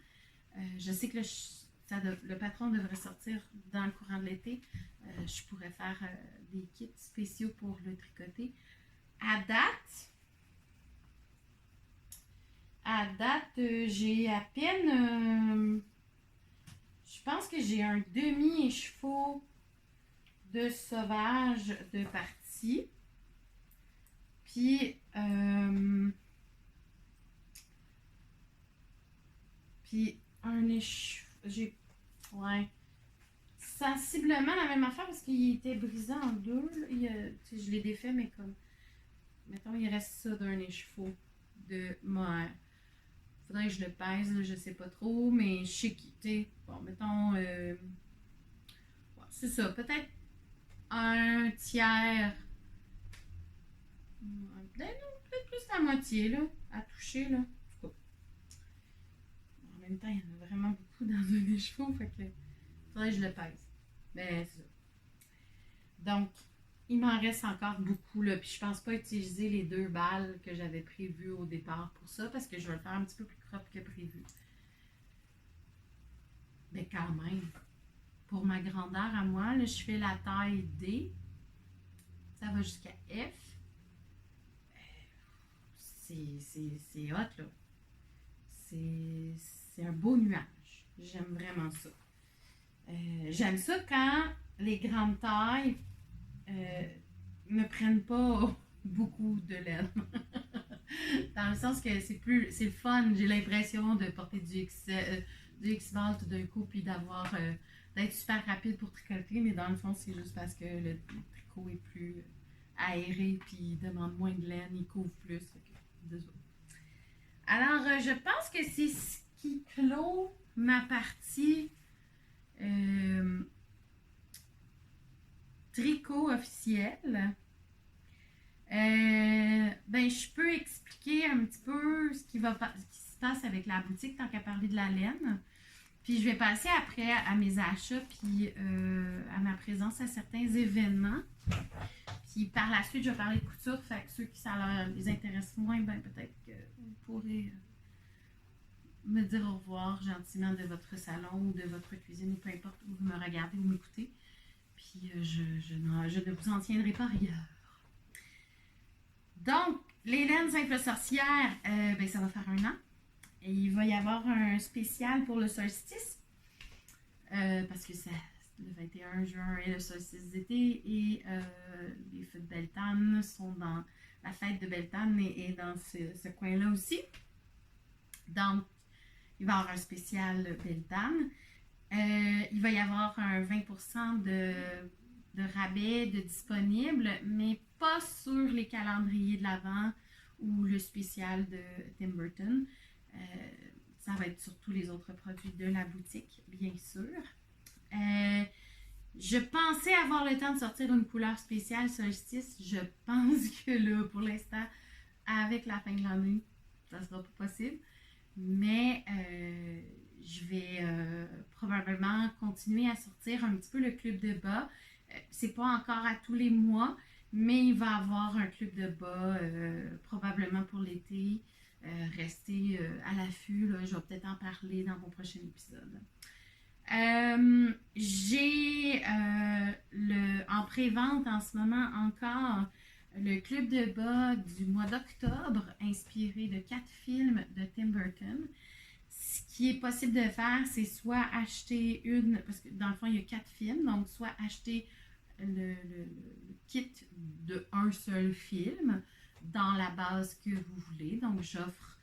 je sais que le patron devrait sortir dans le courant de l'été. Je pourrais faire des kits spéciaux pour le tricoter. À date, j'ai à peine, je pense que j'ai un demi-écheveau de sauvage de partie. Puis un écheveau, ouais, sensiblement la même affaire parce qu'il était brisé en 2. Je l'ai défait, mais comme, mettons, il reste ça d'un écheveau de mohair. Faudrait que je le pèse, là, je sais pas trop, mais je sais qu'il, bon, mettons, c'est ça, peut-être un tiers, peut-être plus la moitié, là, à toucher, là. En même temps, il y en a vraiment beaucoup dans un écheveau, fait que faudrait que je le pèse. Mais c'est ça. Donc, il m'en reste encore beaucoup, là, puis je pense pas utiliser les 2 balles que j'avais prévues au départ pour ça, parce que je vais le faire un petit peu plus propre que prévu. Mais quand même, pour ma grandeur à moi, là, je fais la taille D, ça va jusqu'à F. C'est hot, là. C'est un beau nuage. J'aime vraiment ça. J'aime ça quand les grandes tailles ne prennent pas beaucoup de laine. Dans le sens que c'est le fun. J'ai l'impression de porter du X-Ball tout d'un coup puis d'être super rapide pour tricoter, mais dans le fond, c'est juste parce que le tricot est plus aéré puis il demande moins de laine, il couvre plus. Alors, je pense que c'est ce qui clôt ma partie tricot officiel. Ben, je peux expliquer un petit peu ce qui se passe avec la boutique tant qu'à parler de la laine. Puis je vais passer après à mes achats puis à ma présence à certains événements. Puis par la suite, je vais parler de couture. Fait que ceux qui ça les intéresse moins, ben peut-être que vous pourrez me dire au revoir gentiment de votre salon ou de votre cuisine ou peu importe où vous me regardez ou m'écoutez. Puis je ne vous en tiendrai pas rigueur. Donc, les laines Simple Sorcière, ben, ça va faire 1 an. Et il va y avoir un spécial pour le solstice. Parce que le 21 juin est le solstice d'été et les feux de Beltane sont dans... La fête de Beltane est dans ce coin-là aussi. Donc, il va y avoir un spécial Beltane. Il va y avoir un 20% de rabais de disponible, mais pas sur les calendriers de l'Avent ou le spécial de Tim Burton. Ça va être sur tous les autres produits de la boutique, bien sûr. Je pensais avoir le temps de sortir une couleur spéciale solstice. Je pense que là, pour l'instant, avec la fin de l'année, ça ne sera pas possible. Mais je vais probablement continuer à sortir un petit peu le club de bas. C'est pas encore à tous les mois, mais il va y avoir un club de bas probablement pour l'été. Restez à l'affût, là, je vais peut-être en parler dans mon prochain épisode. J'ai en pré-vente en ce moment encore le club de bas du mois d'octobre inspiré de 4 films de Tim Burton. Ce qui est possible de faire, c'est soit acheter parce que dans le fond il y a 4 films, donc soit acheter le kit de un seul film dans la base que vous voulez. Donc j'offre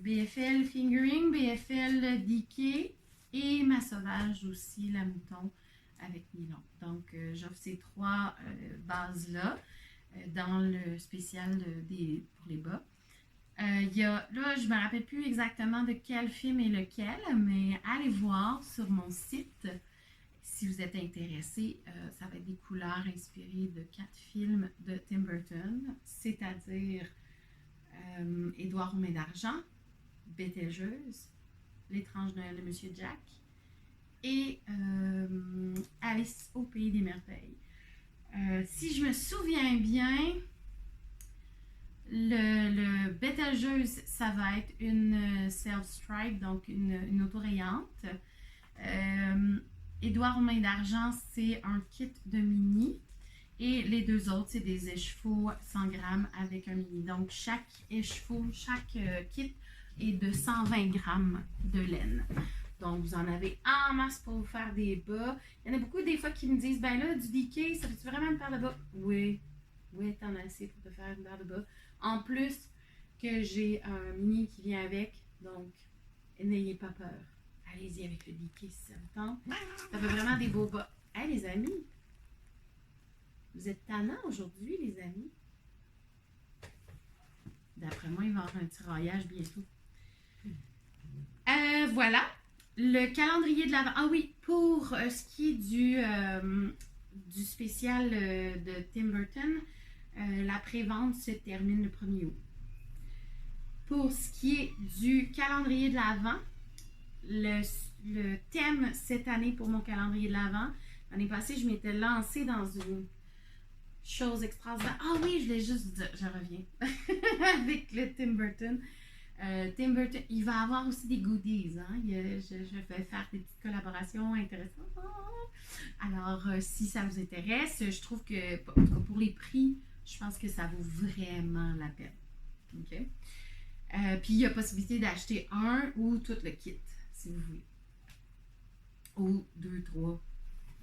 BFL Fingering, BFL DK et ma sauvage aussi, la mouton avec nylon. Donc j'offre ces 3 bases-là dans le spécial pour les bas. Là, je ne me rappelle plus exactement de quel film est lequel, mais allez voir sur mon site si vous êtes intéressé. Ça va être des couleurs inspirées de 4 films de Tim Burton, c'est-à-dire Édouard aux mains d'argent, Bételgeuse, L'étrange Noël de Monsieur Jack et Alice au pays des merveilles. Si je me souviens bien, le Bételgeuse, ça va être une self-stripe, donc une auto-rayante. Édouard aux mains d'argent, c'est un kit de mini. Et les 2 autres, c'est des échevaux 100 grammes avec un mini. Donc, chaque écheveau, chaque kit est de 120 grammes de laine. Donc, vous en avez en masse pour vous faire des bas. Il y en a beaucoup des fois qui me disent, ben là, du DK, ça fait-tu vraiment une paire de bas? Oui, t'en as assez pour te faire une paire de bas. En plus que j'ai un mini qui vient avec, donc n'ayez pas peur. Allez-y avec le DK si ça vous tente. Ça fait vraiment des beaux bas. Hey les amis, vous êtes tannants aujourd'hui les amis. D'après moi, il va y avoir un tiraillage bientôt. Voilà. Le calendrier de l'Avent. Ah oui, pour ce qui est du spécial de Tim Burton, la pré-vente se termine le 1er août. Pour ce qui est du calendrier de l'Avent, le thème cette année pour mon calendrier de l'Avent, l'année passée, je m'étais lancée dans une chose extraordinaire. Ah oui, je voulais juste vous dire, je reviens avec le Tim Burton. Tim Burton, il va avoir aussi des goodies. Hein? Je vais faire des petites collaborations intéressantes. Alors, si ça vous intéresse, je trouve que pour les prix, je pense que ça vaut vraiment la peine. OK? Puis, il y a possibilité d'acheter un ou tout le kit, si vous voulez. Ou 2, 3,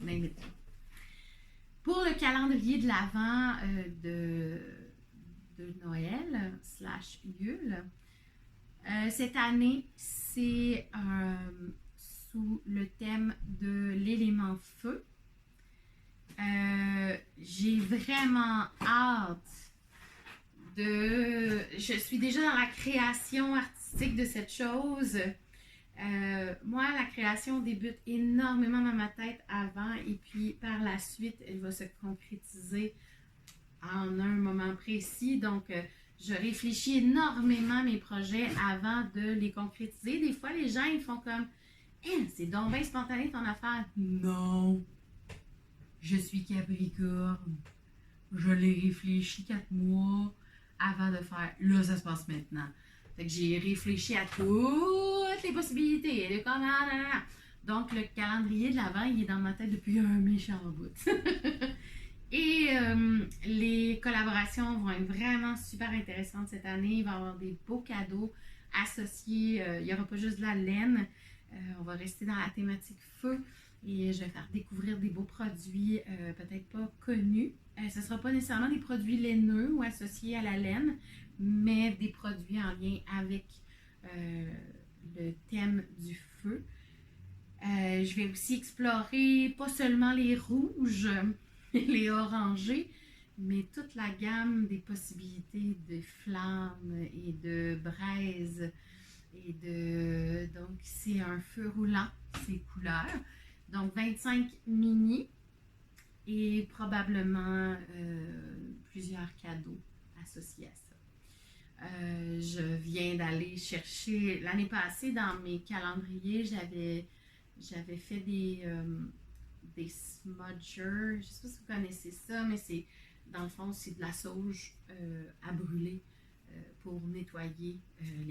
même. Pour le calendrier de l'Avent de Noël / Yule, cette année, c'est sous le thème de l'élément feu. J'ai vraiment hâte je suis déjà dans la création artistique de cette chose. Moi, la création débute énormément dans ma tête avant et puis par la suite, elle va se concrétiser en un moment précis. Donc, je réfléchis énormément à mes projets avant de les concrétiser. Des fois, les gens, ils font comme « c'est donc bien spontané ton affaire. » Non, je suis Capricorne. Je l'ai réfléchi 4 mois avant de faire. Là, ça se passe maintenant. Fait que j'ai réfléchi à toutes les possibilités. Et donc, le calendrier de l'Avent, il est dans ma tête depuis un méchant bout. Et les collaborations vont être vraiment super intéressantes cette année. Il va y avoir des beaux cadeaux associés. Il n'y aura pas juste de la laine. On va rester dans la thématique feu et je vais faire découvrir des beaux produits peut-être pas connus. Ce ne sera pas nécessairement des produits laineux ou associés à la laine, mais des produits en lien avec le thème du feu. Je vais aussi explorer pas seulement les rouges, les orangés, mais toute la gamme des possibilités de flammes et de braises. Donc, c'est un feu roulant, ces couleurs. Donc, 25 mini et probablement plusieurs cadeaux associés à ça. Je viens d'aller chercher, l'année passée, dans mes calendriers, j'avais fait des smudgers. Je ne sais pas si vous connaissez ça, mais dans le fond, c'est de la sauge à brûler pour nettoyer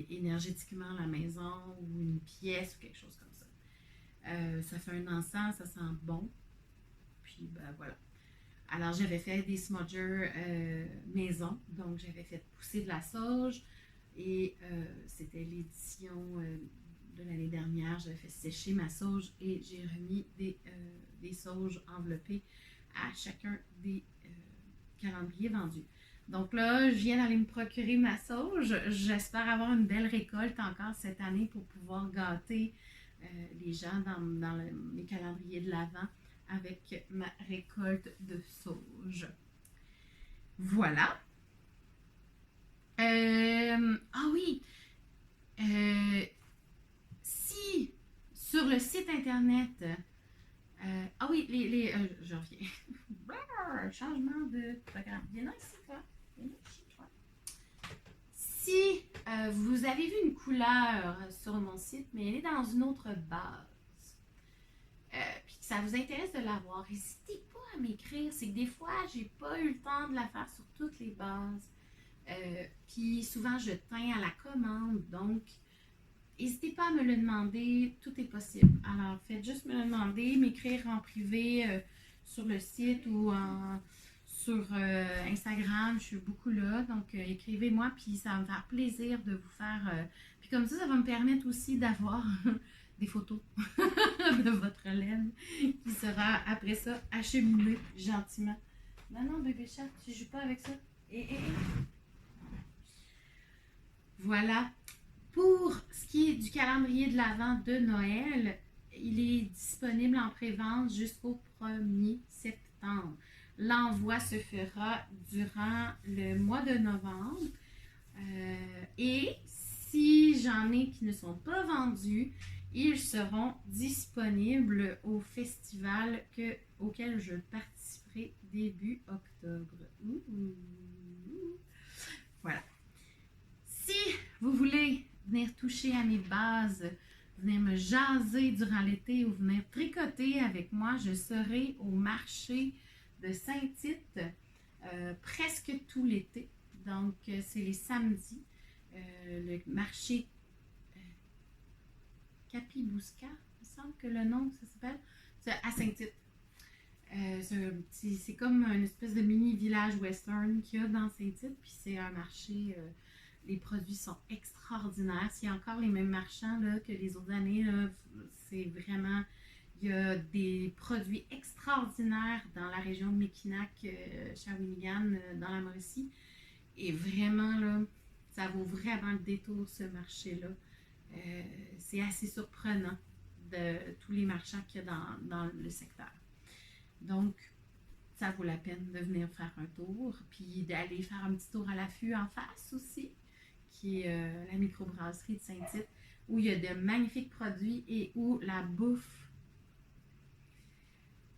énergétiquement la maison ou une pièce ou quelque chose comme ça. Ça fait un encens, ça sent bon. Puis, ben voilà. Alors, j'avais fait des smudgers maison. Donc, j'avais fait pousser de la sauge. Et c'était l'édition de l'année dernière. J'avais fait sécher ma sauge et j'ai remis des sauges enveloppées à chacun des calendriers vendus. Donc là, je viens d'aller me procurer ma sauge. J'espère avoir une belle récolte encore cette année pour pouvoir gâter les gens dans mes calendriers de l'Avent avec ma récolte de sauge. Voilà. Ah oui, si sur le site internet, ah oui, je reviens. Changement de programme. Viens ici, toi. Viens ici, toi. Si vous avez vu une couleur sur mon site, mais elle est dans une autre base, puis que ça vous intéresse de la voir, n'hésitez pas à m'écrire. C'est que des fois, j'ai pas eu le temps de la faire sur toutes les bases. Puis souvent, je teins à la commande. Donc, n'hésitez pas à me le demander. Tout est possible. Alors, faites juste me le demander, m'écrire en privé sur le site ou sur Instagram. Je suis beaucoup là. Donc, écrivez-moi. Puis ça va me faire plaisir de vous faire... puis comme ça va me permettre aussi d'avoir des photos de votre laine qui sera après ça acheminée gentiment. Non, bébé chat, tu joues pas avec ça. Voilà. Pour ce qui est du calendrier de l'Avent de Noël, il est disponible en pré-vente jusqu'au 1er septembre. L'envoi se fera durant le mois de novembre. Et si j'en ai qui ne sont pas vendus, ils seront disponibles au festival auquel je participerai début octobre. Voilà. Si vous voulez venir toucher à mes bases, venir me jaser durant l'été ou venir tricoter avec moi, je serai au marché de Saint-Tite presque tout l'été. Donc, c'est les samedis. Le marché Capibouska, il me semble que le nom, ça s'appelle. C'est à Saint-Tite. C'est comme une espèce de mini village western qu'il y a dans Saint-Tite. Puis c'est un marché... les produits sont extraordinaires. C'est encore les mêmes marchands là, que les autres années. Là, c'est vraiment... Il y a des produits extraordinaires dans la région de Mackinac, Shawinigan, dans la Mauricie. Et vraiment, là, ça vaut vraiment le détour, ce marché-là. C'est assez surprenant de tous les marchands qu'il y a dans le secteur. Donc, ça vaut la peine de venir faire un tour, puis d'aller faire un petit tour à l'affût en face aussi, qui est la microbrasserie de Saint-Tite, où il y a de magnifiques produits et où la bouffe.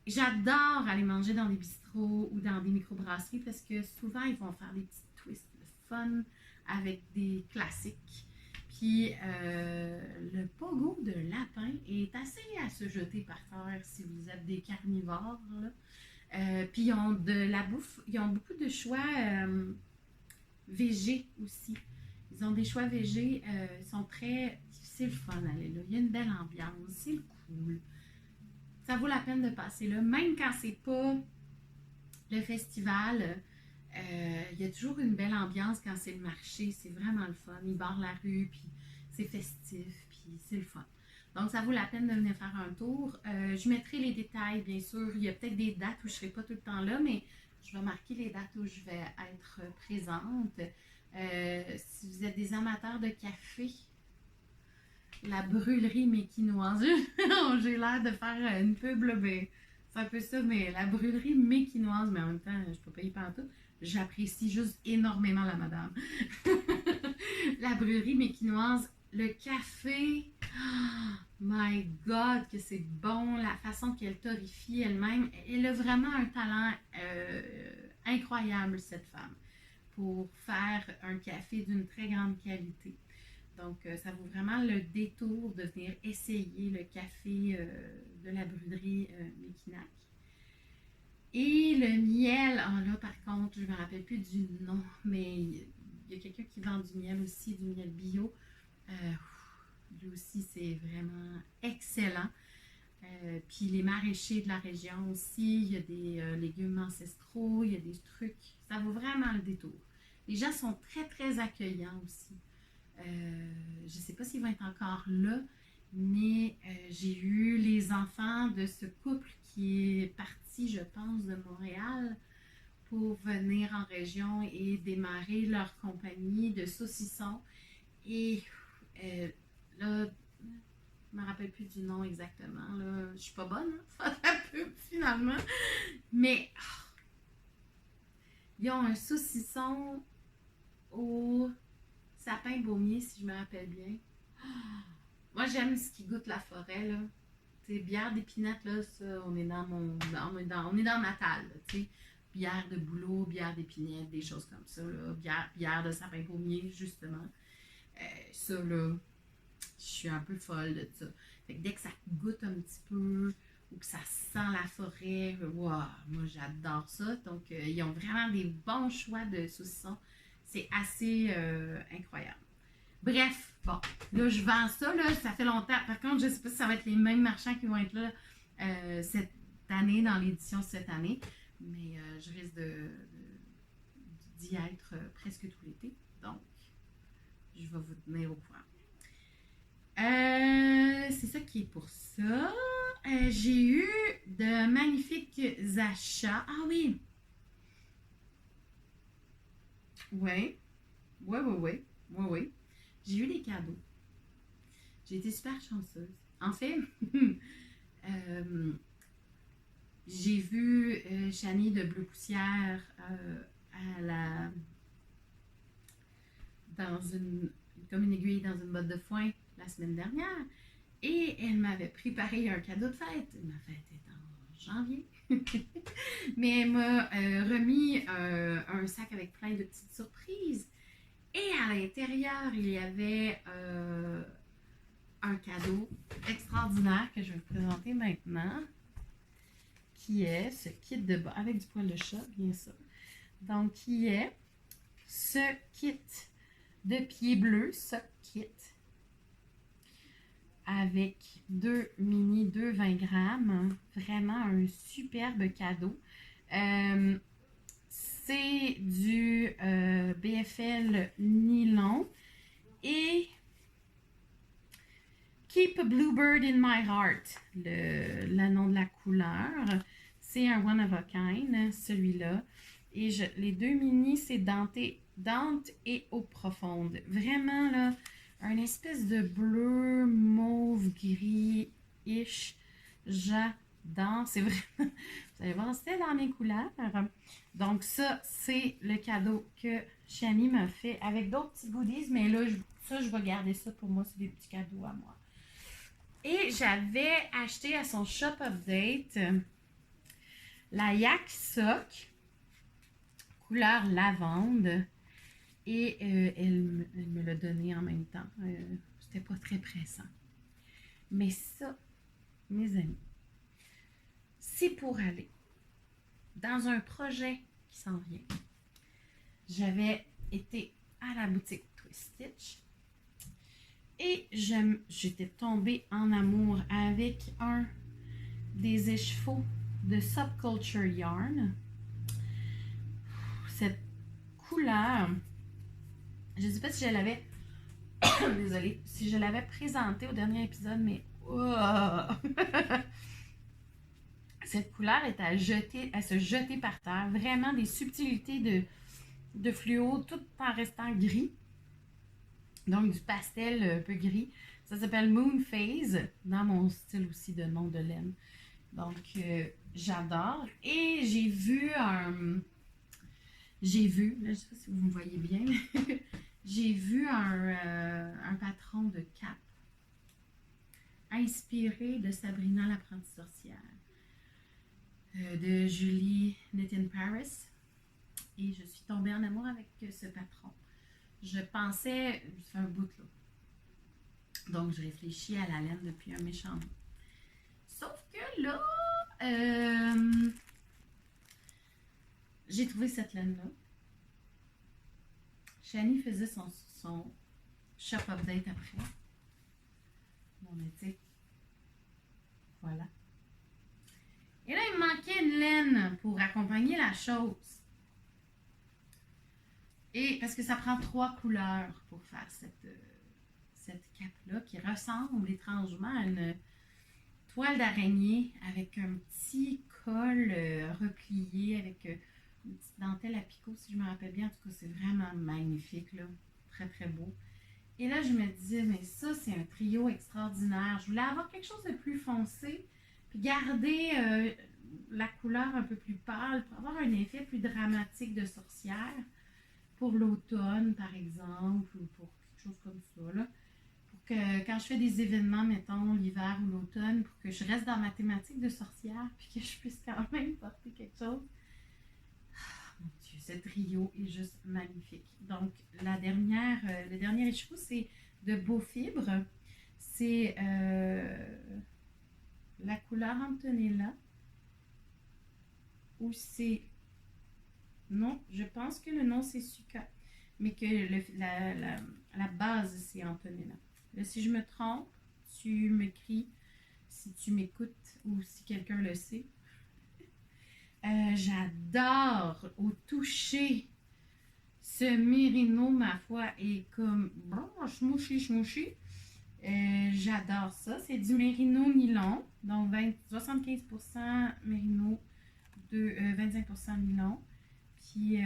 J'adore aller manger dans des bistrots ou dans des microbrasseries parce que souvent, ils vont faire des petits twists de fun avec des classiques. Puis le pogo de lapin est assez à se jeter par terre si vous êtes des carnivores. Puis ils ont de la bouffe, ils ont beaucoup de choix végés aussi. Ils ont des choix végés, ils sont très... C'est le fun d'aller là. Il y a une belle ambiance, c'est cool. Ça vaut la peine de passer là, même quand c'est pas Le festival, il y a toujours une belle ambiance quand c'est le marché. C'est vraiment le fun. Ils barrent la rue, puis c'est festif, puis c'est le fun. Donc, ça vaut la peine de venir faire un tour. Je mettrai les détails, bien sûr. Il y a peut-être des dates où je ne serai pas tout le temps là, mais je vais marquer les dates où je vais être présente. Si vous êtes des amateurs de café, la brûlerie méquinoise. J'ai l'air de faire une pub, là, mais c'est un peu ça, mais la brûlerie méquinoise, mais en même temps, je peux pas y parler tout. J'apprécie juste énormément la madame. La brûlerie méquinoise, le café, oh my God, que c'est bon, la façon qu'elle torrifie elle-même. Elle a vraiment un talent incroyable, cette femme, pour faire un café d'une très grande qualité. Donc, ça vaut vraiment le détour de venir essayer le café de la brûlerie Mekinac. Et le miel, oh là par contre, je ne me rappelle plus du nom, mais il y a quelqu'un qui vend du miel aussi, du miel bio. Euh, Lui aussi, c'est vraiment excellent. Puis les maraîchers de la région aussi, il y a des légumes ancestraux, il y a des trucs. Ça vaut vraiment le détour. Les gens sont très, très accueillants aussi. Je ne sais pas s'ils vont être encore là, mais j'ai eu les enfants de ce couple qui est parti, je pense, de Montréal pour venir en région et démarrer leur compagnie de saucissons. Et là, je ne me rappelle plus du nom exactement. Là. Je ne suis pas bonne, hein, ça la pub finalement. Mais ils ont un saucisson au sapin baumier, si je me rappelle bien. Moi, j'aime ce qui goûte la forêt, là. T'sais, bière d'épinette, là, ça, on est dans on est dans ma table, tu sais. Bière de bouleau, bière d'épinette, des choses comme ça, là. Bière de sapin pommier, justement. Ça, là, je suis un peu folle de ça. Fait que dès que ça goûte un petit peu, ou que ça sent la forêt, wow, moi, j'adore ça. Donc, ils ont vraiment des bons choix de saucissons. C'est assez incroyable. Bref, bon, là, je vends ça, là, ça fait longtemps. Par contre, je ne sais pas si ça va être les mêmes marchands qui vont être là cette année, dans l'édition cette année, mais je risque d'y être presque tout l'été. Donc, je vais vous tenir au courant. C'est ça qui est pour ça. J'ai eu de magnifiques achats. Ah oui! Oui, oui, oui, oui, oui, oui. J'ai eu des cadeaux. J'ai été super chanceuse. En fait, euh, j'ai vu Chani de Bleu Poussière à la, dans comme une aiguille dans une botte de foin la semaine dernière. Et elle m'avait préparé un cadeau de fête. Ma fête est en janvier. Mais elle m'a remis un sac avec plein de petites surprises. Et à l'intérieur, il y avait un cadeau extraordinaire que je vais vous présenter maintenant, qui est ce kit de bas, avec du poil de chat, bien sûr. Donc, qui est ce kit de pieds bleus, ce kit, avec deux 20 grammes. Vraiment un superbe cadeau. C'est du BFL nylon et Keep a Bluebird in My Heart, le nom de la couleur. C'est un One of a Kind, celui-là. Et les deux mini, c'est Dante et Eau profonde. Vraiment, là, un espèce de bleu, mauve, gris-ish. J'adore. C'est vraiment... Vous allez voir, c'était dans mes couleurs. Donc ça, c'est le cadeau que Chani m'a fait avec d'autres petits goodies. Mais là, je vais garder ça pour moi. C'est des petits cadeaux à moi. Et j'avais acheté à son Shop Update la Yak Sock, couleur lavande. Et elle me l'a donné en même temps. C'était pas très pressant. Mais ça, mes amis, c'est pour aller dans un projet qui s'en vient. J'avais été à la boutique Twist Stitch et j'étais tombée en amour avec un des écheveaux de Subculture Yarn. cette couleur, je ne sais pas si je l'avais, désolée, si je l'avais présentée au dernier épisode, mais cette couleur est à se jeter par terre. Vraiment des subtilités de fluo, tout en restant gris. Donc du pastel un peu gris. Ça s'appelle Moon Phase, dans mon style aussi de nom de laine. Donc j'adore. Et j'ai vu, là, je ne sais pas si vous me voyez bien, j'ai vu un patron de cap inspiré de Sabrina l'apprentie sorcière de Julie Knit in Paris. Et je suis tombée en amour avec ce patron. Je pensais, ça fait un bout là. Donc, je réfléchis à la laine depuis un méchant bout. Sauf que là, j'ai trouvé cette laine-là. Shani faisait son shop update après. Bon, mais tu sais, voilà. Et là, il me manquait une laine pour accompagner la chose. Et parce que ça prend 3 couleurs pour faire cette cape-là qui ressemble étrangement à une toile d'araignée avec un petit col replié avec une petite dentelle à picot, si je me rappelle bien. En tout cas, c'est vraiment magnifique, là. Très, très beau. Et là, je me disais, mais ça, c'est un trio extraordinaire. Je voulais avoir quelque chose de plus foncé, puis garder la couleur un peu plus pâle pour avoir un effet plus dramatique de sorcière. Pour l'automne, par exemple, ou pour quelque chose comme ça, là. Pour que quand je fais des événements, mettons, l'hiver ou l'automne, pour que je reste dans ma thématique de sorcière, puis que je puisse quand même porter quelque chose. Oh, mon Dieu, ce trio est juste magnifique. Donc, le dernier écheveau, c'est de Beau Fibre. C'est la couleur Antonella. Ou c'est... Non, je pense que le nom, c'est Suka. Mais que la base, c'est Antonella. Là, si je me trompe, tu me cries si tu m'écoutes ou si quelqu'un le sait. J'adore au toucher ce mérino, ma foi, est comme schmouchi. J'adore ça. C'est du mérino nylon, donc 75% mérino, 25% nylon. Puis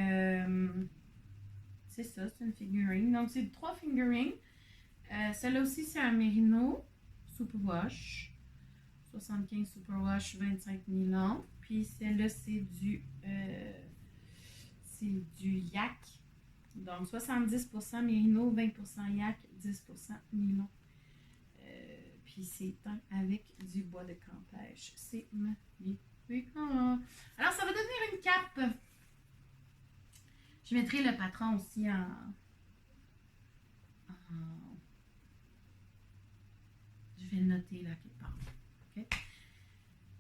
c'est ça, c'est une figurine. Donc c'est 3 figurines. Celle-là aussi, c'est un mérino superwash. 75 superwash, 25 nylon. Puis celle-là, c'est du yak. Donc 70% mérino, 20% yak, 10% nylon. Puis c'est teint avec du bois de Campeche. C'est magnifique. Alors ça va devenir une cape. Je mettrai le patron aussi je vais le noter là quelque part. Okay?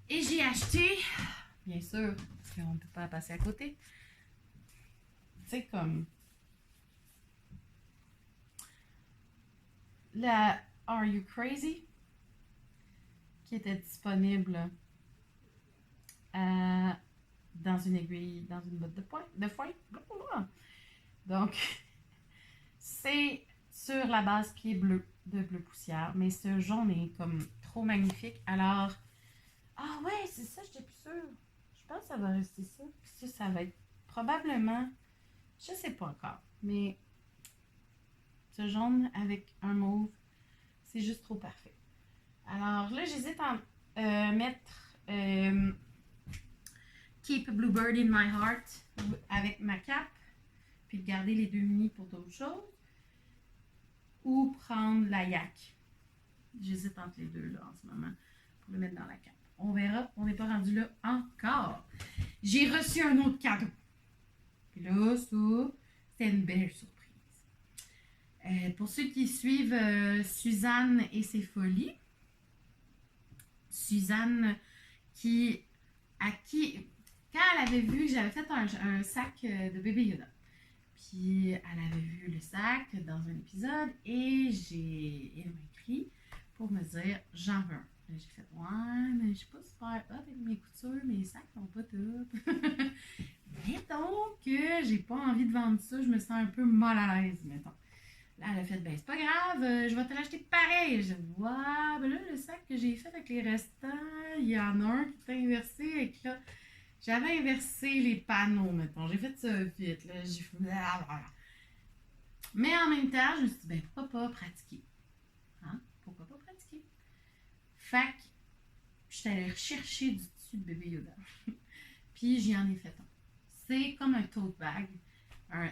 Et j'ai acheté, bien sûr, parce qu'on ne peut pas passer à côté, tu sais, comme la Are You Crazy? Qui était disponible dans une aiguille, dans une botte de foin. Donc, c'est sur la base qui est bleue, de bleu poussière, mais ce jaune est comme trop magnifique. Alors, ouais, c'est ça, j'étais plus sûre. Je pense que ça va rester ça. Puis ça va être probablement, je sais pas encore, mais ce jaune avec un mauve, c'est juste trop parfait. Alors là, j'hésite à mettre Keep Bluebird in My Heart avec ma cape, puis garder les 2 mini pour d'autres choses, ou prendre la yak. J'hésite entre les deux là en ce moment pour le mettre dans la cape. On verra, on n'est pas rendu là encore. J'ai reçu un autre cadeau. Puis là, ça, c'était une belle surprise. Pour ceux qui suivent Suzanne et ses folies, Suzanne quand elle avait vu que j'avais fait un sac de bébé Yoda, puis elle avait vu le sac dans un épisode et elle m'a écrit pour me dire j'en veux un. J'ai fait ouais, mais je suis pas super hot avec mes coutures, mes sacs sont pas top. mettons que j'ai pas envie de vendre ça, je me sens un peu mal à l'aise, mettons. Là, elle a fait, ben c'est pas grave, je vais te l'acheter pareil. Je dis, ouais, ben là, le sac que j'ai fait avec les restants, il y en a un qui était inversé, et que là, j'avais inversé les panneaux, mettons. J'ai fait ça vite, là. J'ai fait, blablabla. Mais en même temps, je me suis dit, ben pourquoi pas pratiquer? Hein? Pourquoi pas pratiquer? Fait que, je suis allée rechercher du tissu de bébé Yoda. Puis, j'y en ai fait un. C'est comme un tote bag,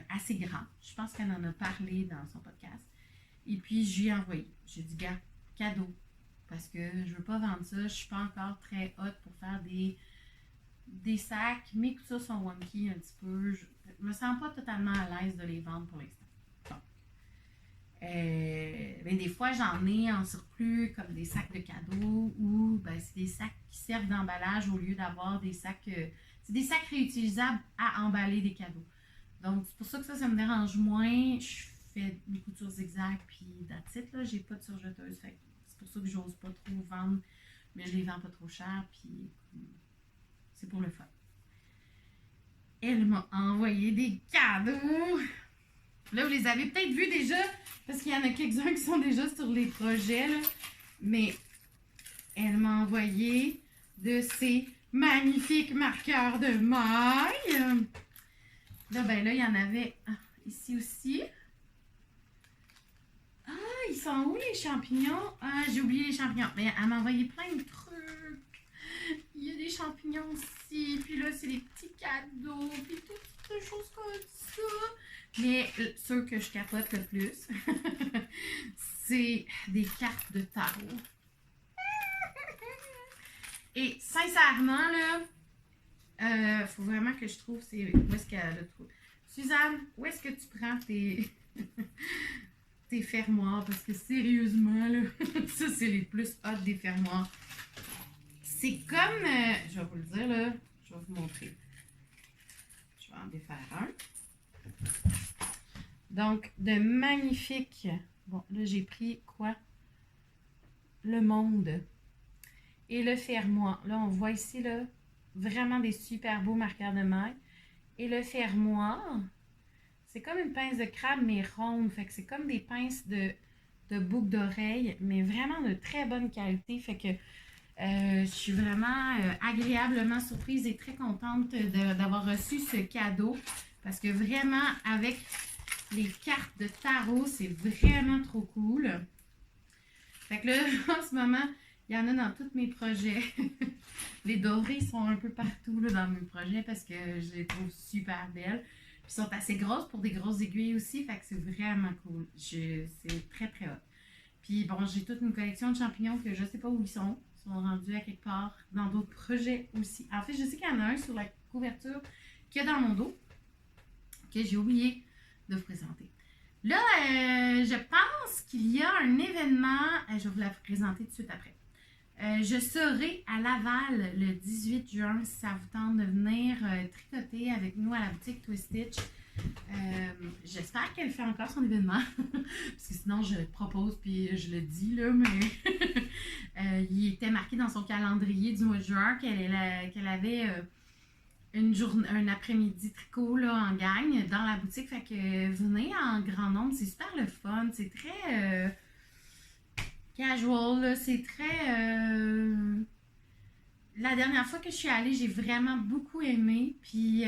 assez grand. Je pense qu'elle en a parlé dans son podcast. Et puis, je lui ai envoyé. J'ai dit, gars, cadeau. Parce que je veux pas vendre ça. Je suis pas encore très hot pour faire des sacs. Mes coutures sont wonky un petit peu. Je me sens pas totalement à l'aise de les vendre pour l'instant. Donc, ben des fois, j'en ai en surplus, comme des sacs de cadeaux ou ben, c'est des sacs qui servent d'emballage au lieu d'avoir des sacs. C'est des sacs réutilisables à emballer des cadeaux. Donc, c'est pour ça que ça me dérange moins. Je fais mes coutures zigzag, puis that's it, là. J'ai pas de surjeteuse. Fait que c'est pour ça que j'ose pas trop vendre, mais je les vends pas trop cher, puis c'est pour le fun. Elle m'a envoyé des cadeaux. Là, vous les avez peut-être vus déjà, parce qu'il y en a quelques-uns qui sont déjà sur les projets, là. Mais elle m'a envoyé de ces magnifiques marqueurs de maille. Là, ben là, il y en avait ici aussi. Ah, ils sont où les champignons? Ah, j'ai oublié les champignons. Mais elle m'a envoyé plein de trucs. Il y a des champignons aussi. Puis là, c'est des petits cadeaux. Puis toutes des choses comme ça. Mais ceux que je capote le plus, c'est des cartes de tarot. Et sincèrement, là, faut vraiment que je trouve où est-ce qu'elle a trouvé. Suzanne, où est-ce que tu prends tes tes fermoirs? Parce que sérieusement, là, ça c'est les plus hot des fermoirs. C'est comme, je vais vous le dire là, je vais vous montrer. Je vais en défaire un. Donc, de magnifiques. Bon, là j'ai pris quoi? Le Monde. Et le fermoir. Là, on voit ici, là, vraiment des super beaux marqueurs de maille. Et le fermoir, c'est comme une pince de crabe, mais ronde. Fait que c'est comme des pinces de boucles d'oreilles, mais vraiment de très bonne qualité. Fait que je suis vraiment agréablement surprise et très contente d'avoir reçu ce cadeau. Parce que vraiment, avec les cartes de tarot, c'est vraiment trop cool. Fait que là, en ce moment, il y en a dans tous mes projets. Les dorés sont un peu partout là, dans mes projets parce que je les trouve super belles. Puis ils sont assez grosses pour des grosses aiguilles aussi, fait que c'est vraiment cool. C'est très très hot. Puis bon, j'ai toute une collection de champignons que je sais pas où ils sont. Ils sont rendus à quelque part dans d'autres projets aussi. En fait, je sais qu'il y en a un sur la couverture qu'il y a dans mon dos que j'ai oublié de vous présenter. Là, je pense qu'il y a un événement, je vais vous la présenter tout de suite après. Je serai à Laval le 18 juin si ça vous tente de venir tricoter avec nous à la boutique Twistitch. J'espère qu'elle fait encore son événement, parce que sinon je le propose puis je le dis là, mais il était marqué dans son calendrier du mois de juin qu'elle avait un après-midi tricot là, en gang dans la boutique. Fait que venez en grand nombre, c'est super le fun, c'est très casual, là, c'est très... La dernière fois que je suis allée, j'ai vraiment beaucoup aimé, puis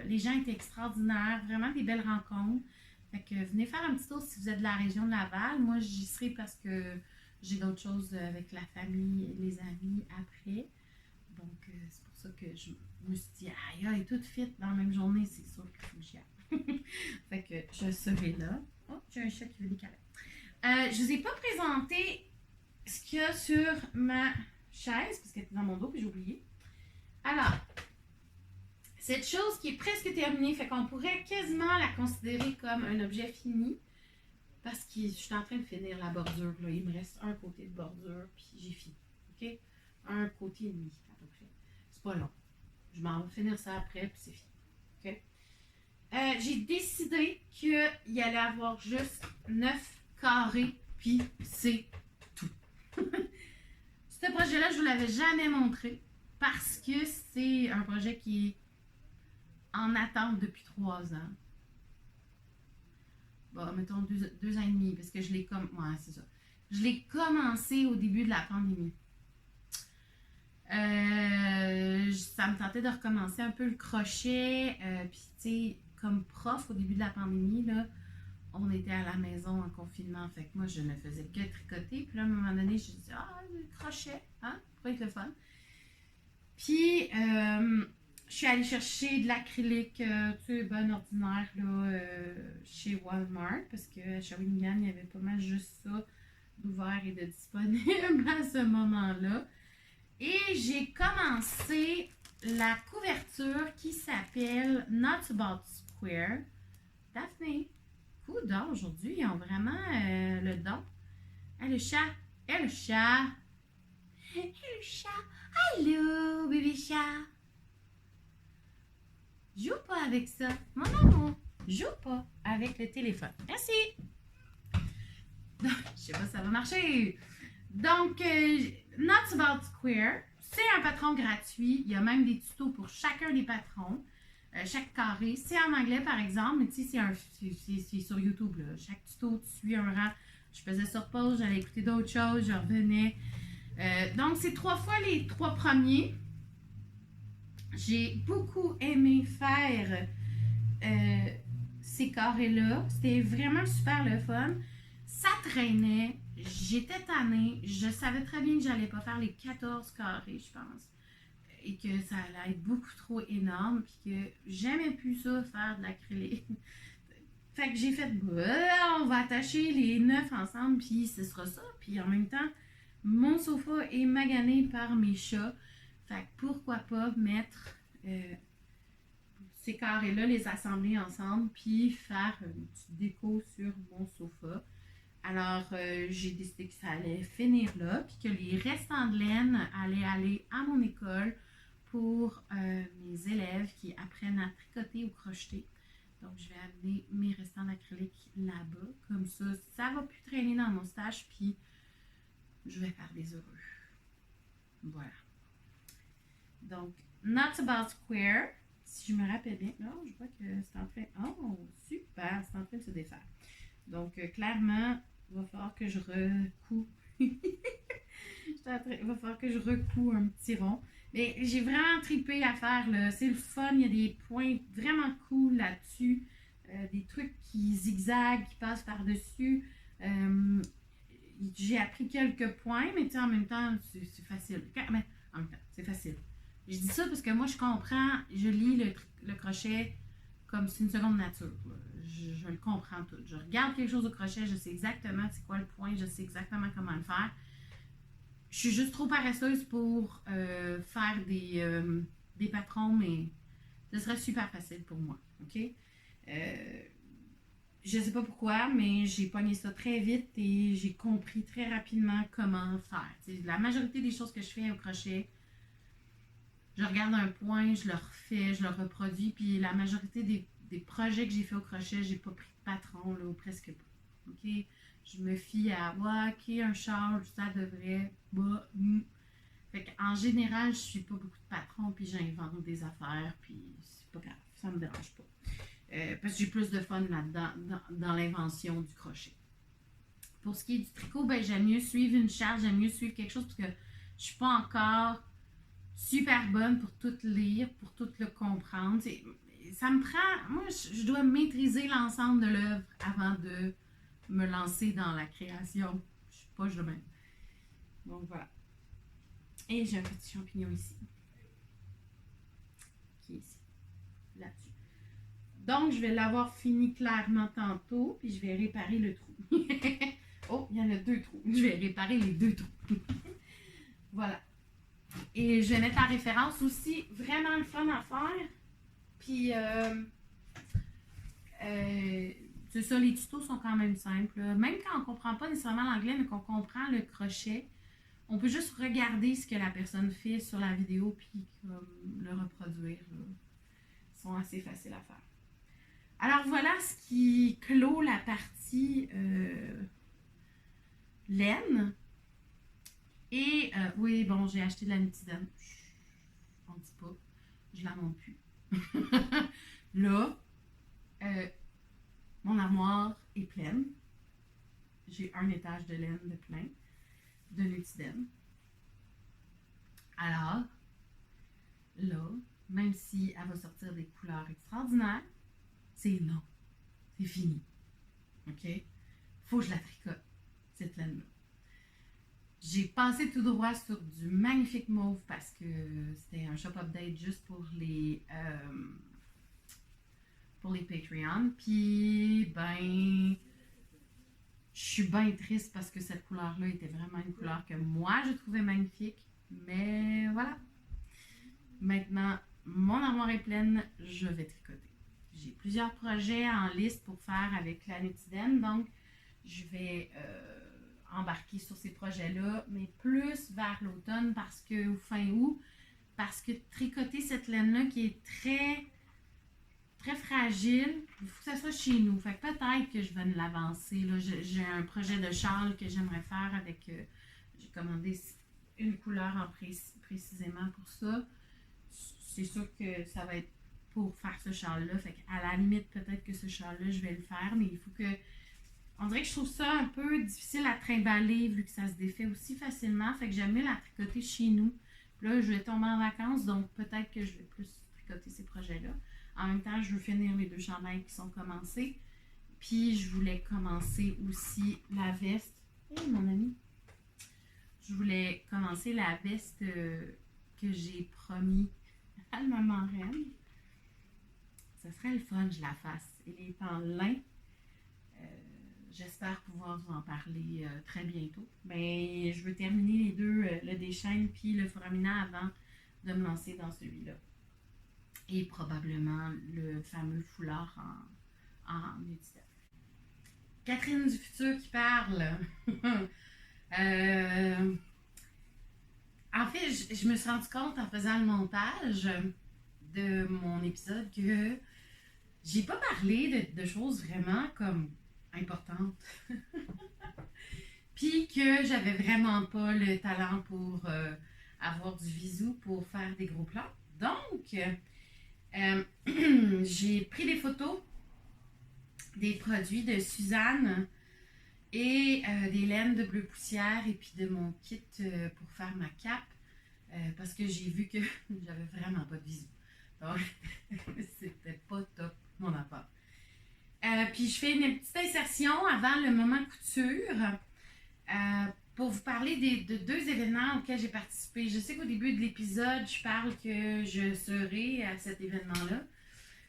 les gens étaient extraordinaires, vraiment des belles rencontres. Fait que venez faire un petit tour si vous êtes de la région de Laval. Moi, j'y serai parce que j'ai d'autres choses avec la famille et les amis après. Donc, c'est pour ça que je me suis dit, aïe, aïe, tout fit dans la même journée, c'est sûr qu'il faut que j'y aille. Fait que je serai là. Oh, j'ai un chat qui veut des câlins. Je ne vous ai pas présenté ce qu'il y a sur ma chaise, parce qu'elle était dans mon dos, puis j'ai oublié. Alors, cette chose qui est presque terminée, fait qu'on pourrait quasiment la considérer comme un objet fini, parce que je suis en train de finir la bordure. Là. Il me reste un côté de bordure, puis j'ai fini. OK? Un côté et demi, à peu près. C'est pas long. Je m'en vais finir ça après, puis c'est fini. OK? J'ai décidé qu'il y allait avoir juste 9 carrés, puis c'est tout. Ce projet-là, je ne vous l'avais jamais montré parce que c'est un projet qui est en attente depuis 3 ans. Bon, mettons 2 ans et demi, parce que je l'ai ouais, c'est ça. Je l'ai commencé au début de la pandémie. Ça me tentait de recommencer un peu le crochet. Puis, tu sais, comme prof au début de la pandémie, là, on était à la maison en confinement. Fait que moi, je ne faisais que tricoter. Puis là, à un moment donné, je me disais, ah, le crochet, hein, pour être le fun. Puis, je suis allée chercher de l'acrylique, tu sais, bon ordinaire, là, chez Walmart, parce qu'à Shawinigan, il y avait pas mal juste ça d'ouvert et de disponible à ce moment-là. Et j'ai commencé la couverture qui s'appelle Not About Square. Daphné, coudonc, aujourd'hui, ils ont vraiment le don. Le chat, le chat. Le chat. Allô, bébé chat. Joue pas avec ça. Mon amour, joue pas avec le téléphone. Merci. Je sais pas si ça va marcher. Donc, Not About Square, c'est un patron gratuit. Il y a même des tutos pour chacun des patrons. Chaque carré. C'est en anglais, par exemple, mais tu sais, c'est sur YouTube. Là. Chaque tuto, tu suis un rang. Je faisais sur pause, j'allais écouter d'autres choses, je revenais. Donc, c'est 3 fois les 3 premiers. J'ai beaucoup aimé faire ces carrés-là. C'était vraiment super le fun. Ça traînait. J'étais tannée. Je savais très bien que j'allais pas faire les 14 carrés, je pense. Et que ça allait être beaucoup trop énorme. Puis que j'aimais plus ça, faire de l'acrylique. Fait que j'ai fait, on va attacher les 9 ensemble, puis ce sera ça. Puis en même temps, mon sofa est magané par mes chats. Fait que pourquoi pas mettre ces carrés-là, les assembler ensemble, puis faire une petite déco sur mon sofa. Alors, j'ai décidé que ça allait finir là, puis que les restants de laine allaient aller à mon école pour mes élèves qui apprennent à tricoter ou crocheter. Donc, je vais amener mes restants d'acrylique là-bas. Comme ça, ça va plus traîner dans mon stage, puis je vais faire des heureux. Voilà. Donc, Not About Square. Si je me rappelle bien, non, je vois que c'est en train. Oh, super, c'est en train de se défaire. Donc, clairement, il va falloir que je recoue. Il va falloir que je recoue un petit rond. Mais j'ai vraiment trippé à faire, là. C'est le fun. Il y a des points vraiment cool là-dessus. Des trucs qui zigzaguent, qui passent par-dessus. J'ai appris quelques points, mais en même temps, c'est facile. Mais en même temps, c'est facile. Je dis ça parce que moi, je comprends, je lis le crochet comme c'est une seconde nature. Je le comprends tout. Je regarde quelque chose au crochet, je sais exactement c'est quoi le point, je sais exactement comment le faire. Je suis juste trop paresseuse pour faire des patrons, mais ce serait super facile pour moi. OK? Je sais pas pourquoi, mais j'ai pogné ça très vite et j'ai compris très rapidement comment faire. T'sais, la majorité des choses que je fais au crochet, je regarde un point, je le refais, je le reproduis, puis la majorité des projets que j'ai fait au crochet, j'ai pas pris de patron, là, ou presque pas. OK? Je me fie à, ouais, OK, un châle, ça devrait, Fait qu'en général, je suis pas beaucoup de patrons, puis j'invente des affaires, puis c'est pas grave, ça me dérange pas. Parce que j'ai plus de fun là-dedans, dans l'invention du crochet. Pour ce qui est du tricot, ben, j'aime mieux suivre une charge, j'aime mieux suivre quelque chose, parce que je suis pas encore super bonne pour tout lire, pour tout le comprendre. Ça me prend... Moi, je dois maîtriser l'ensemble de l'œuvre avant de me lancer dans la création. Je suis pas je même. Donc, voilà. Et j'ai un petit champignon ici. Qui est ici. Là-dessus. Donc, je vais l'avoir fini clairement tantôt, puis je vais réparer le trou. Oh, il y en a 2 trous. Je vais réparer les 2 trous. Voilà. Et je vais mettre la référence aussi. Vraiment le fun à faire. Puis, c'est ça, les tutos sont quand même simples. Même quand on ne comprend pas nécessairement l'anglais, mais qu'on comprend le crochet, on peut juste regarder ce que la personne fait sur la vidéo, puis le reproduire. Ils sont assez faciles à faire. Alors, voilà ce qui clôt la partie laine. Et oui, bon, j'ai acheté de la Nutidane. On ne dit pas. Je la montre plus. Là, mon armoire est pleine. J'ai un étage de laine de plein de Nutiden. Alors, là, même si elle va sortir des couleurs extraordinaires, c'est non. C'est fini. OK? Faut que je la tricote, cette laine-là. J'ai passé tout droit sur du magnifique mauve parce que c'était un shop update juste pour les Patreon. Puis, ben, je suis bien triste parce que cette couleur-là était vraiment une couleur que moi, je trouvais magnifique. Mais voilà. Maintenant, mon armoire est pleine, je vais tricoter. J'ai plusieurs projets en liste pour faire avec la Nutiden, donc je vais embarquer sur ces projets-là, mais plus vers l'automne parce que, ou fin août, parce que tricoter cette laine-là qui est très, très fragile, il faut que ça soit chez nous. Fait que peut-être que je vais l'avancer. J'ai un projet de châle que j'aimerais faire avec, j'ai commandé une couleur précisément pour ça. C'est sûr que ça va être pour faire ce châle-là. Fait qu'à la limite, peut-être que ce châle-là, je vais le faire, mais il faut que. On dirait que je trouve ça un peu difficile à trimballer vu que ça se défait aussi facilement. Fait que j'aime mieux la tricoter chez nous. Puis là, je vais tomber en vacances, donc peut-être que je vais plus tricoter ces projets-là. En même temps, je veux finir les 2 chandails qui sont commencés. Puis je voulais commencer aussi la veste. Hey, mon ami! Je voulais commencer la veste que j'ai promis à ma marraine. Ça serait le fun que je la fasse. Elle est en lin. J'espère pouvoir vous en parler très bientôt. Mais je veux terminer les deux, le déchaîne puis le foramina avant de me lancer dans celui-là. Et probablement le fameux foulard en Nutiden. Catherine du futur qui parle. En fait, je me suis rendu compte en faisant le montage de mon épisode que j'ai pas parlé de choses vraiment comme importantes. Puis que j'avais vraiment pas le talent pour avoir du visu pour faire des gros plans. Donc, j'ai pris des photos des produits de Suzanne et des laines de bleu poussière et puis de mon kit pour faire ma cape parce que j'ai vu que j'avais vraiment pas de visu. Donc, c'était pas top mon affaire. Puis je fais une petite insertion avant le moment couture pour vous parler de 2 événements auxquels j'ai participé. Je sais qu'au début de l'épisode, je parle que je serai à cet événement-là.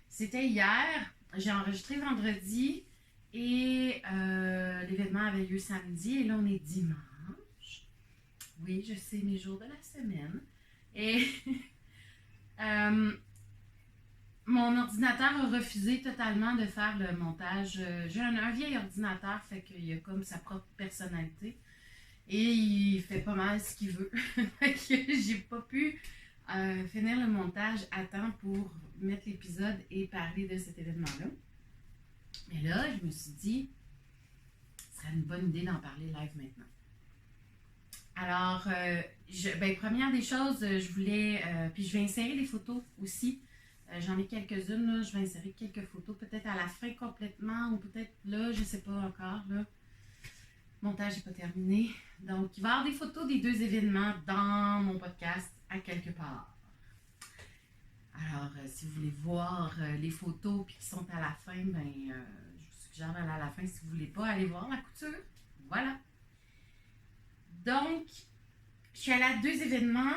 C'était hier, j'ai enregistré vendredi et l'événement avait lieu samedi et là on est dimanche. Oui, je sais mes jours de la semaine. Et mon ordinateur a refusé totalement de faire le montage. J'ai un vieil ordinateur, fait qu'il a comme sa propre personnalité. Et il fait pas mal ce qu'il veut. Fait que j'ai pas pu finir le montage à temps pour mettre l'épisode et parler de cet événement-là. Mais là, je me suis dit, ce serait une bonne idée d'en parler live maintenant. Alors, première des choses, je voulais, puis je vais insérer les photos aussi. J'en ai quelques-unes, là. Je vais insérer quelques photos, peut-être à la fin complètement, ou peut-être là, je sais pas encore, là. Le montage n'est pas terminé. Donc, il va y avoir des photos des 2 événements dans mon podcast à quelque part. Alors, si vous voulez voir les photos puis qui sont à la fin, ben, je vous suggère d'aller à la fin si vous ne voulez pas aller voir la couture. Voilà. Donc, je suis allée à 2 événements.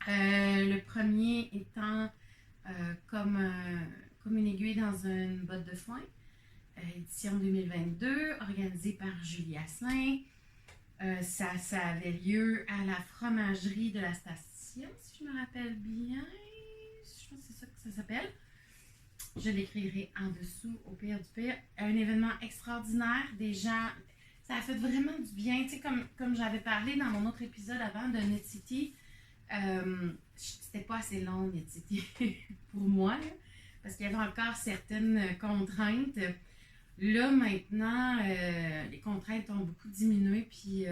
Le premier étant comme une aiguille dans une botte de foin. Édition 2022, organisée par Julie Asselin. Ça avait lieu à la fromagerie de la station, si je me rappelle bien. Je pense que c'est ça que ça s'appelle. Je l'écrirai en dessous, au pire du pire. Un événement extraordinaire. Des gens, ça a fait vraiment du bien. Tu sais, comme j'avais parlé dans mon autre épisode avant de Knit City, c'était pas assez long, Knit City, pour moi, là, parce qu'il y avait encore certaines contraintes. Là, maintenant, les contraintes ont beaucoup diminué, puis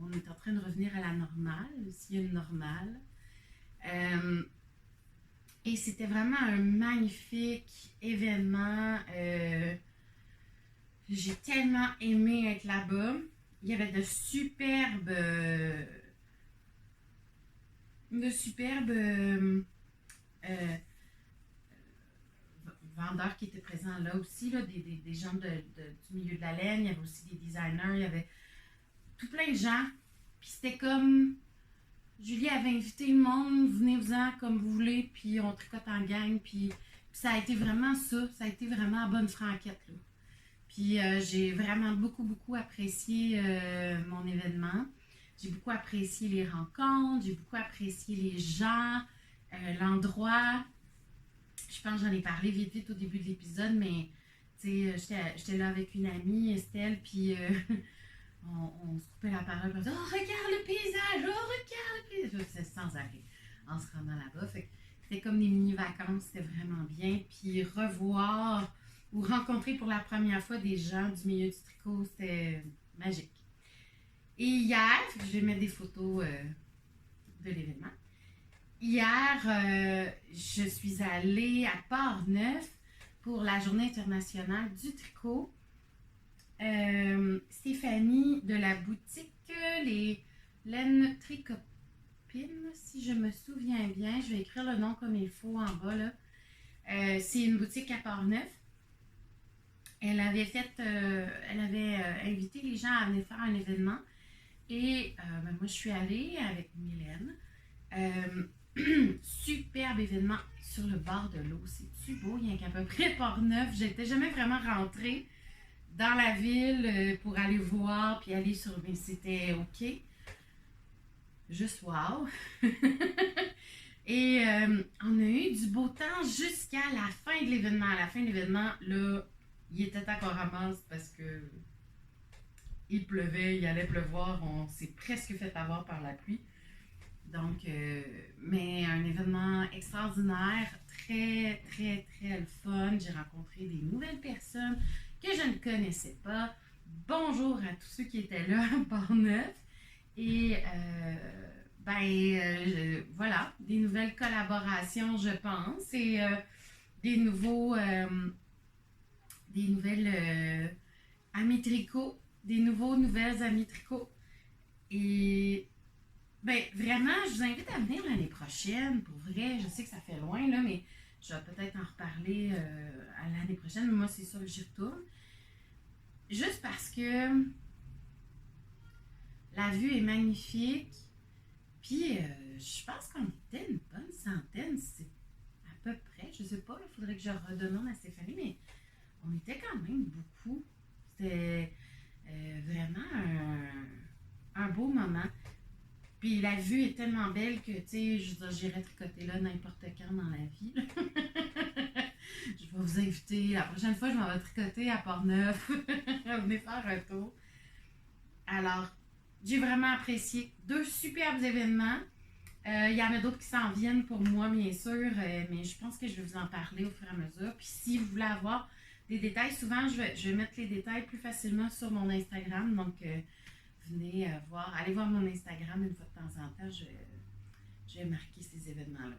on est en train de revenir à la normale, s'il y a une normale. Et c'était vraiment un magnifique événement. J'ai tellement aimé être là-bas. Il y avait de superbes euh, vendeurs qui étaient présents là aussi, là, des gens du milieu de la laine. Il y avait aussi des designers. Il y avait tout plein de gens. Puis c'était comme Julie avait invité le monde, venez-vous-en comme vous voulez, puis on tricote en gang, puis ça a été vraiment ça, ça a été vraiment à bonne franquette, là. Puis j'ai vraiment beaucoup, beaucoup apprécié mon événement. J'ai beaucoup apprécié les rencontres, j'ai beaucoup apprécié les gens, l'endroit. Je pense que j'en ai parlé vite, vite au début de l'épisode, mais j'étais là avec une amie, Estelle, puis on se coupait la parole, on disait oh, regarde le paysage, oh, regarde le paysage. C'est sans arrêt en se rendant là-bas. Fait que c'était comme des mini-vacances, c'était vraiment bien. Puis revoir ou rencontrer pour la première fois des gens du milieu du tricot, c'était magique. Et hier, je vais mettre des photos de l'événement. Hier, je suis allée à Port-Neuf pour la Journée internationale du tricot. Stéphanie de la boutique Les Laines Tricopines, si je me souviens bien, je vais écrire le nom comme il faut en bas là. C'est une boutique à Port-Neuf. Elle avait invité les gens à venir faire un événement et moi je suis allée avec Mylène. Superbe événement sur le bord de l'eau. C'est-tu beau? Il y a qu'à peu près Port-Neuf. J'étais jamais vraiment rentrée dans la ville pour aller voir puis aller sur. Mais c'était OK. Juste wow. Et on a eu du beau temps jusqu'à la fin de l'événement. À la fin de l'événement, là, il était à qu'on ramasse parce que il pleuvait, il allait pleuvoir. On s'est presque fait avoir par la pluie. Donc, mais un événement extraordinaire, très, très, très fun. J'ai rencontré des nouvelles personnes que je ne connaissais pas. Bonjour à tous ceux qui étaient là à Port-Neuf. Et voilà, des nouvelles collaborations, je pense. Et des nouvelles amis tricot, nouvelles amis tricot. Et ben, vraiment, je vous invite à venir l'année prochaine. Pour vrai, je sais que ça fait loin, là, mais je vais peut-être en reparler à l'année prochaine. Mais moi, c'est sûr que j'y retourne. Juste parce que la vue est magnifique. Puis, je pense qu'on était une bonne centaine. C'est à peu près. Je sais pas, il faudrait que je redemande à Stéphanie, mais on était quand même beaucoup. C'était vraiment un beau moment. Puis la vue est tellement belle que, tu sais, j'irais tricoter là n'importe quand dans la vie. Je vais vous inviter. La prochaine fois, je m'en vais tricoter à Port-Neuf. Venez faire un tour. Alors, j'ai vraiment apprécié 2 superbes événements. Il y en a d'autres qui s'en viennent pour moi, bien sûr, mais je pense que je vais vous en parler au fur et à mesure. Puis si vous voulez avoir des détails, souvent, je vais mettre les détails plus facilement sur mon Instagram. Donc, venez voir, allez voir mon Instagram une fois de temps en temps, je vais marquer ces événements-là.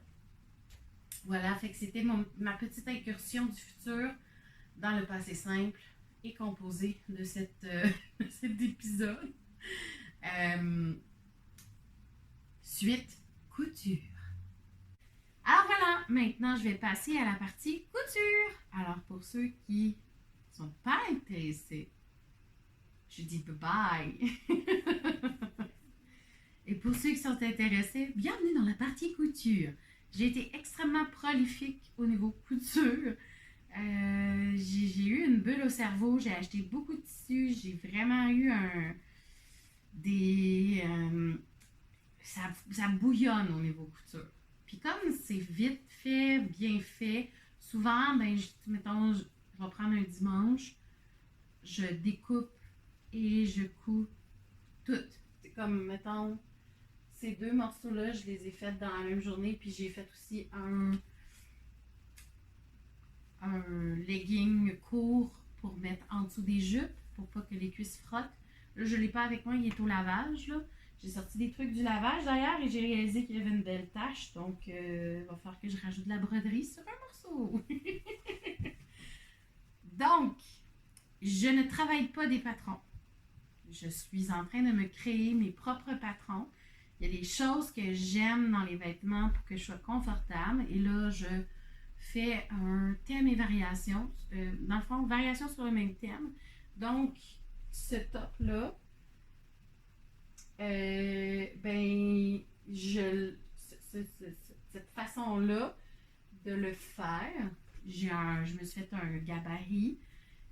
Voilà, fait que c'était ma petite incursion du futur dans le passé simple et composé de cet épisode. Suite couture. Alors voilà, maintenant je vais passer à la partie couture. Alors pour ceux qui ne sont pas intéressés, je dis bye bye. Et pour ceux qui sont intéressés, bienvenue dans la partie couture. J'ai été extrêmement prolifique au niveau couture. J'ai eu une bulle au cerveau, j'ai acheté beaucoup de tissus, j'ai vraiment eu ça bouillonne au niveau couture. Puis comme c'est vite fait, bien fait, souvent, mettons, je vais prendre un dimanche, je découpe et je couds toutes. C'est comme, mettons, ces 2 morceaux-là, je les ai faits dans la même journée, puis j'ai fait aussi un legging court pour mettre en dessous des jupes, pour pas que les cuisses frottent. Là, je ne l'ai pas avec moi, il est au lavage, là. J'ai sorti des trucs du lavage d'ailleurs et j'ai réalisé qu'il y avait une belle tache. Donc, il va falloir que je rajoute de la broderie sur un morceau. Donc, je ne travaille pas des patrons. Je suis en train de me créer mes propres patrons. Il y a des choses que j'aime dans les vêtements pour que je sois confortable. Et là, je fais un thème et variation. Dans le fond, variation sur le même thème. Donc, ce top-là, cette façon-là de le faire, je me suis fait un gabarit.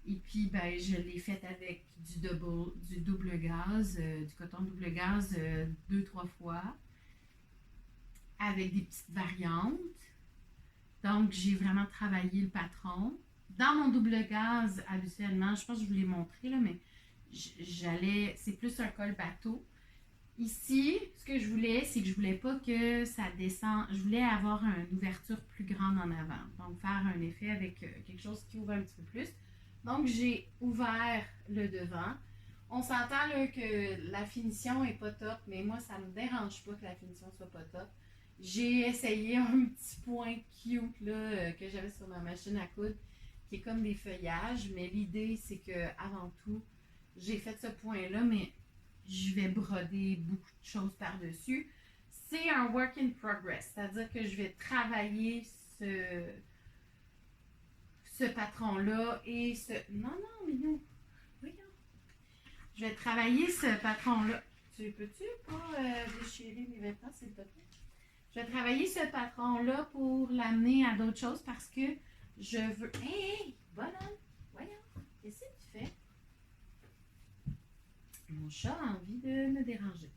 Et puis, je l'ai fait avec du double gaz, du coton double gaz 2-3 fois, avec des petites variantes. Donc, j'ai vraiment travaillé le patron. Dans mon double gaz, habituellement, je pense que je vous l'ai montré, là, mais c'est plus un col bateau. Ici, ce que je voulais, c'est que je voulais pas que ça descend. Je voulais avoir une ouverture plus grande en avant. Donc, faire un effet avec quelque chose qui ouvre un petit peu plus. Donc, j'ai ouvert le devant. On s'entend là, que la finition n'est pas top, mais moi, ça ne me dérange pas que la finition soit pas top. J'ai essayé un petit point cute là, que j'avais sur ma machine à coudre, qui est comme des feuillages, mais l'idée, c'est que avant tout, j'ai fait ce point-là, mais je vais broder beaucoup de choses par-dessus. C'est un work in progress, c'est-à-dire que je vais travailler ce patron-là et ce... Non, Minou, regarde. Je vais travailler ce patron-là. Peux-tu pas déchirer mes vêtements, s'il te plaît? Je vais travailler ce patron-là pour l'amener à d'autres choses parce que je veux... Hey, bonhomme, voyons, qu'est-ce que tu fais? Mon chat a envie de me déranger.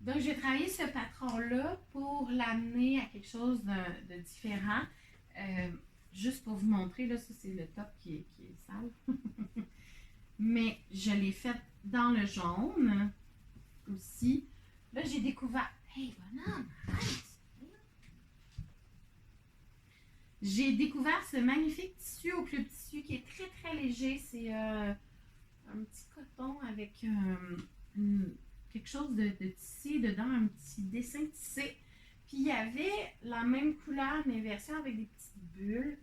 Donc, je vais travailler ce patron-là pour l'amener à quelque chose de différent. Juste pour vous montrer, là, ça c'est le top qui est sale. Mais je l'ai fait dans le jaune aussi. Là, j'ai découvert... Hey, bonhomme, arrête! J'ai découvert ce magnifique tissu au club tissu qui est très très léger. C'est un petit coton avec quelque chose de tissé dedans, un petit dessin tissé. Puis il y avait la même couleur, mais version avec des petites bulles.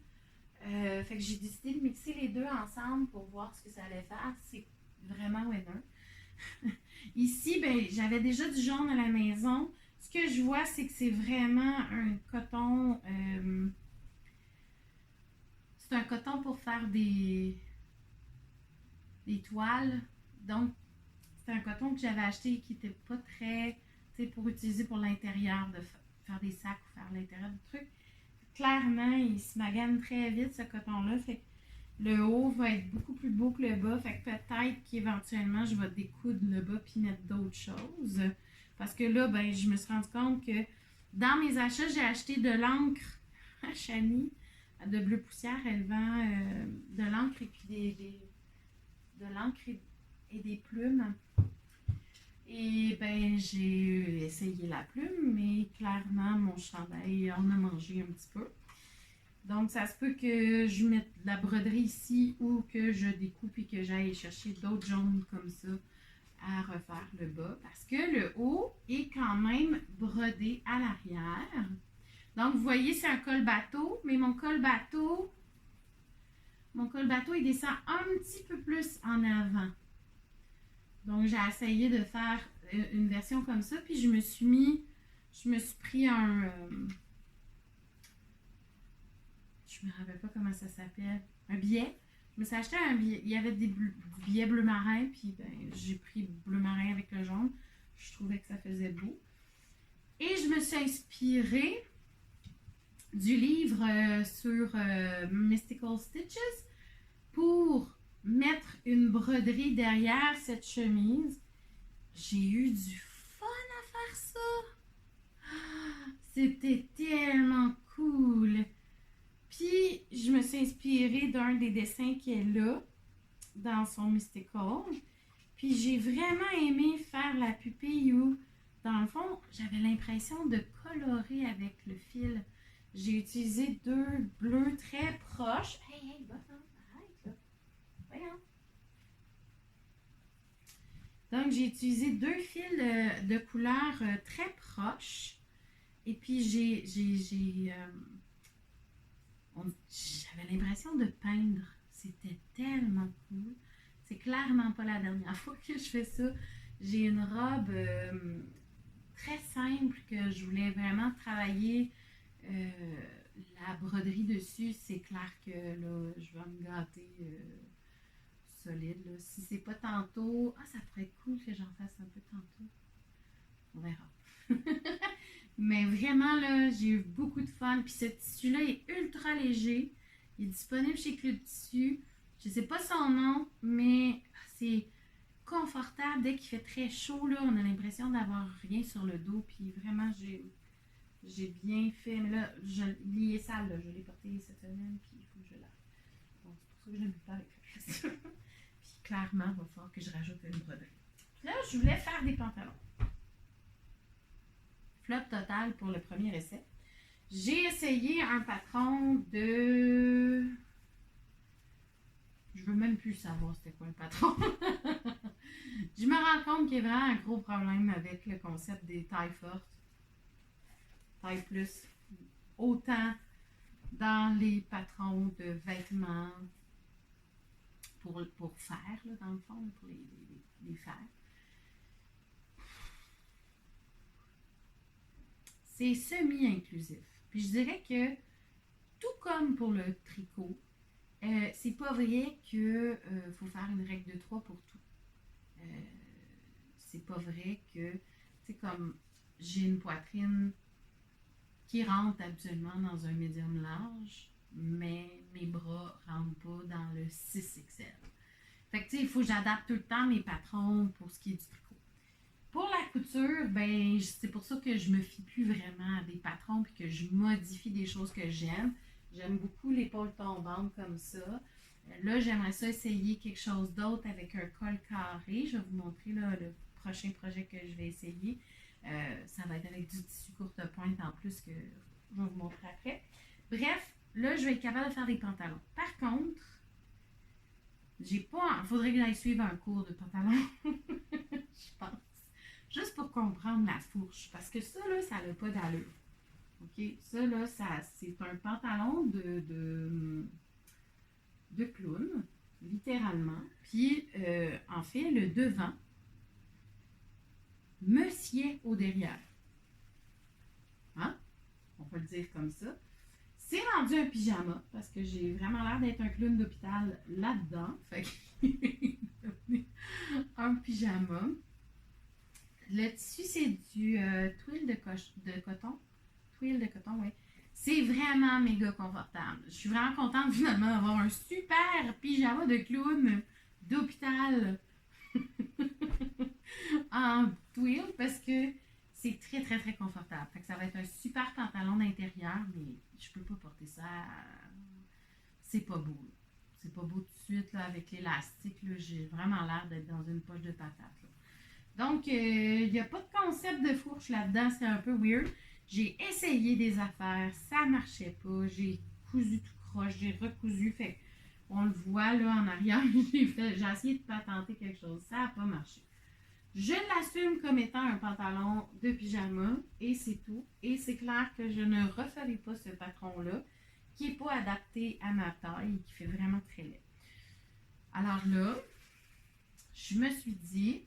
Fait que j'ai décidé de mixer les deux ensemble pour voir ce que ça allait faire. C'est vraiment winner. Ici, j'avais déjà du jaune à la maison. Ce que je vois, c'est que c'est vraiment un coton. C'est un coton pour faire des toiles. Donc, c'est un coton que j'avais acheté qui n'était pas très, tu sais, pour utiliser pour l'intérieur, de faire des sacs ou faire l'intérieur du truc. Clairement, il se magane très vite, ce coton-là. Fait que le haut va être beaucoup plus beau que le bas. Fait que peut-être qu'éventuellement, je vais découdre le bas puis mettre d'autres choses. Parce que là, je me suis rendu compte que dans mes achats, j'ai acheté de l'encre à Chani, de bleu poussière. Elle vend de l'encre et puis de l'encre et des plumes. Et j'ai essayé la plume, mais clairement, mon chandail en a mangé un petit peu. Donc, ça se peut que je mette de la broderie ici ou que je découpe et que j'aille chercher d'autres jaunes comme ça à refaire le bas. Parce que le haut est quand même brodé à l'arrière. Donc, vous voyez, c'est un col bateau, mais mon col bateau, il descend un petit peu plus en avant. Donc, j'ai essayé de faire une version comme ça, puis je me suis pris un... je me rappelle pas comment ça s'appelle. Un billet. Je me suis acheté un billet. Il y avait du billet bleu marin, puis j'ai pris bleu marin avec le jaune. Je trouvais que ça faisait beau. Et je me suis inspirée du livre sur Mystical Stitches pour mettre une broderie derrière cette chemise. J'ai eu du fun à faire ça. C'était tellement cool. Puis, je me suis inspirée d'un des dessins qui est là, dans son Mystical. Puis, j'ai vraiment aimé faire la pupille où, dans le fond, j'avais l'impression de colorer avec le fil. J'ai utilisé deux bleus très proches. Hey, arrête là. Voyons. Donc, j'ai utilisé 2 fils de couleurs très proches. Et puis, j'avais l'impression de peindre. C'était tellement cool. C'est clairement pas la dernière fois que je fais ça. J'ai une robe très simple que je voulais vraiment travailler la broderie dessus. C'est clair que là, je vais me gâter solide. Là. Si c'est pas tantôt, ça pourrait être cool que j'en fasse un peu tantôt. On verra. Mais vraiment, là, j'ai eu beaucoup de fun. Puis ce tissu-là est ultra léger. Il est disponible chez Club Tissu. Je sais pas son nom, mais c'est confortable. Dès qu'il fait très chaud, là, on a l'impression d'avoir rien sur le dos. Puis vraiment, j'ai bien fait. Mais là, il est sale, là. Je l'ai porté cette semaine, puis il faut que je lave. Bon, c'est pour ça que je ne l'aime pas avec le reste. Puis clairement, il va falloir que je rajoute une broderie. Là, je voulais faire des pantalons. Flop total pour le premier essai. J'ai essayé un patron de... Je veux même plus savoir c'était quoi le patron. Je me rends compte qu'il y a vraiment un gros problème avec le concept des tailles fortes. Taille plus. Autant dans les patrons de vêtements pour faire, là, dans le fond, pour les faire. C'est semi-inclusif. Puis je dirais que, tout comme pour le tricot, c'est pas vrai qu'il faut faire une règle de 3 pour tout. C'est pas vrai que, tu sais, comme j'ai une poitrine qui rentre habituellement dans un médium large, mais mes bras rentrent pas dans le 6XL. Fait que, tu sais, il faut que j'adapte tout le temps mes patrons pour ce qui est du tricot. Pour la couture, ben, c'est pour ça que je me fie plus vraiment à des patrons puis que je modifie des choses que j'aime. J'aime beaucoup l'épaule tombante comme ça. Là, j'aimerais ça essayer quelque chose d'autre avec un col carré. Je vais vous montrer là, le prochain projet que je vais essayer. Ça va être avec du tissu courte pointe en plus que je vais vous montrer après. Bref, là, je vais être capable de faire des pantalons. Par contre, j'ai pas... Il faudrait que j'aille suivre un cours de pantalon. Je pense. Juste pour comprendre la fourche. Parce que ça, là, ça n'a pas d'allure. OK? Ça, là, c'est un pantalon de clown, littéralement. Puis, en fait, le devant me sied au derrière. Hein? On peut le dire comme ça. C'est rendu un pyjama, parce que j'ai vraiment l'air d'être un clown d'hôpital là-dedans. Fait que un pyjama. Le tissu, c'est du twill de coton. Twill de coton, oui. C'est vraiment méga confortable. Je suis vraiment contente finalement d'avoir un super pyjama de clown d'hôpital en twill parce que c'est très très très confortable. Fait que ça va être un super pantalon d'intérieur, mais je peux pas porter ça. C'est pas beau. Là. C'est pas beau tout de suite là, avec l'élastique. J'ai vraiment l'air d'être dans une poche de patate. Là. Donc, il n'y a pas de concept de fourche là-dedans, c'est un peu weird. J'ai essayé des affaires, ça marchait pas. J'ai cousu tout croche, j'ai recousu. Fait on le voit là en arrière, j'ai essayé de patenter quelque chose, ça n'a pas marché. Je l'assume comme étant un pantalon de pyjama et c'est tout. Et c'est clair que je ne referai pas ce patron-là qui n'est pas adapté à ma taille et qui fait vraiment très laid. Alors là, je me suis dit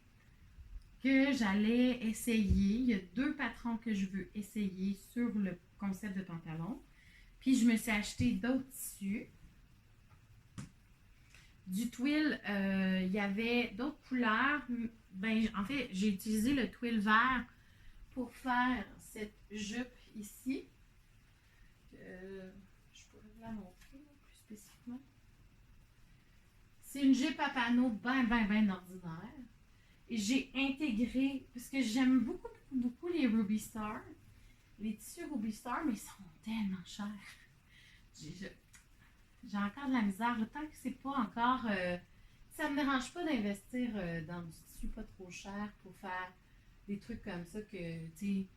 que j'allais essayer. Il y a 2 patrons que je veux essayer sur le concept de pantalon. Puis je me suis acheté d'autres tissus. Du twill, il y avait d'autres couleurs. Ben, en fait, j'ai utilisé le twill vert pour faire cette jupe ici. Je pourrais vous la montrer plus spécifiquement. C'est une jupe à panneaux bien ordinaire. Et j'ai intégré, parce que j'aime beaucoup les Ruby Star. Les tissus Ruby Star, mais ils sont tellement chers. J'ai encore de la misère. Tant que c'est pas encore... ça me dérange pas d'investir dans du tissu pas trop cher pour faire des trucs comme ça que, tu sais,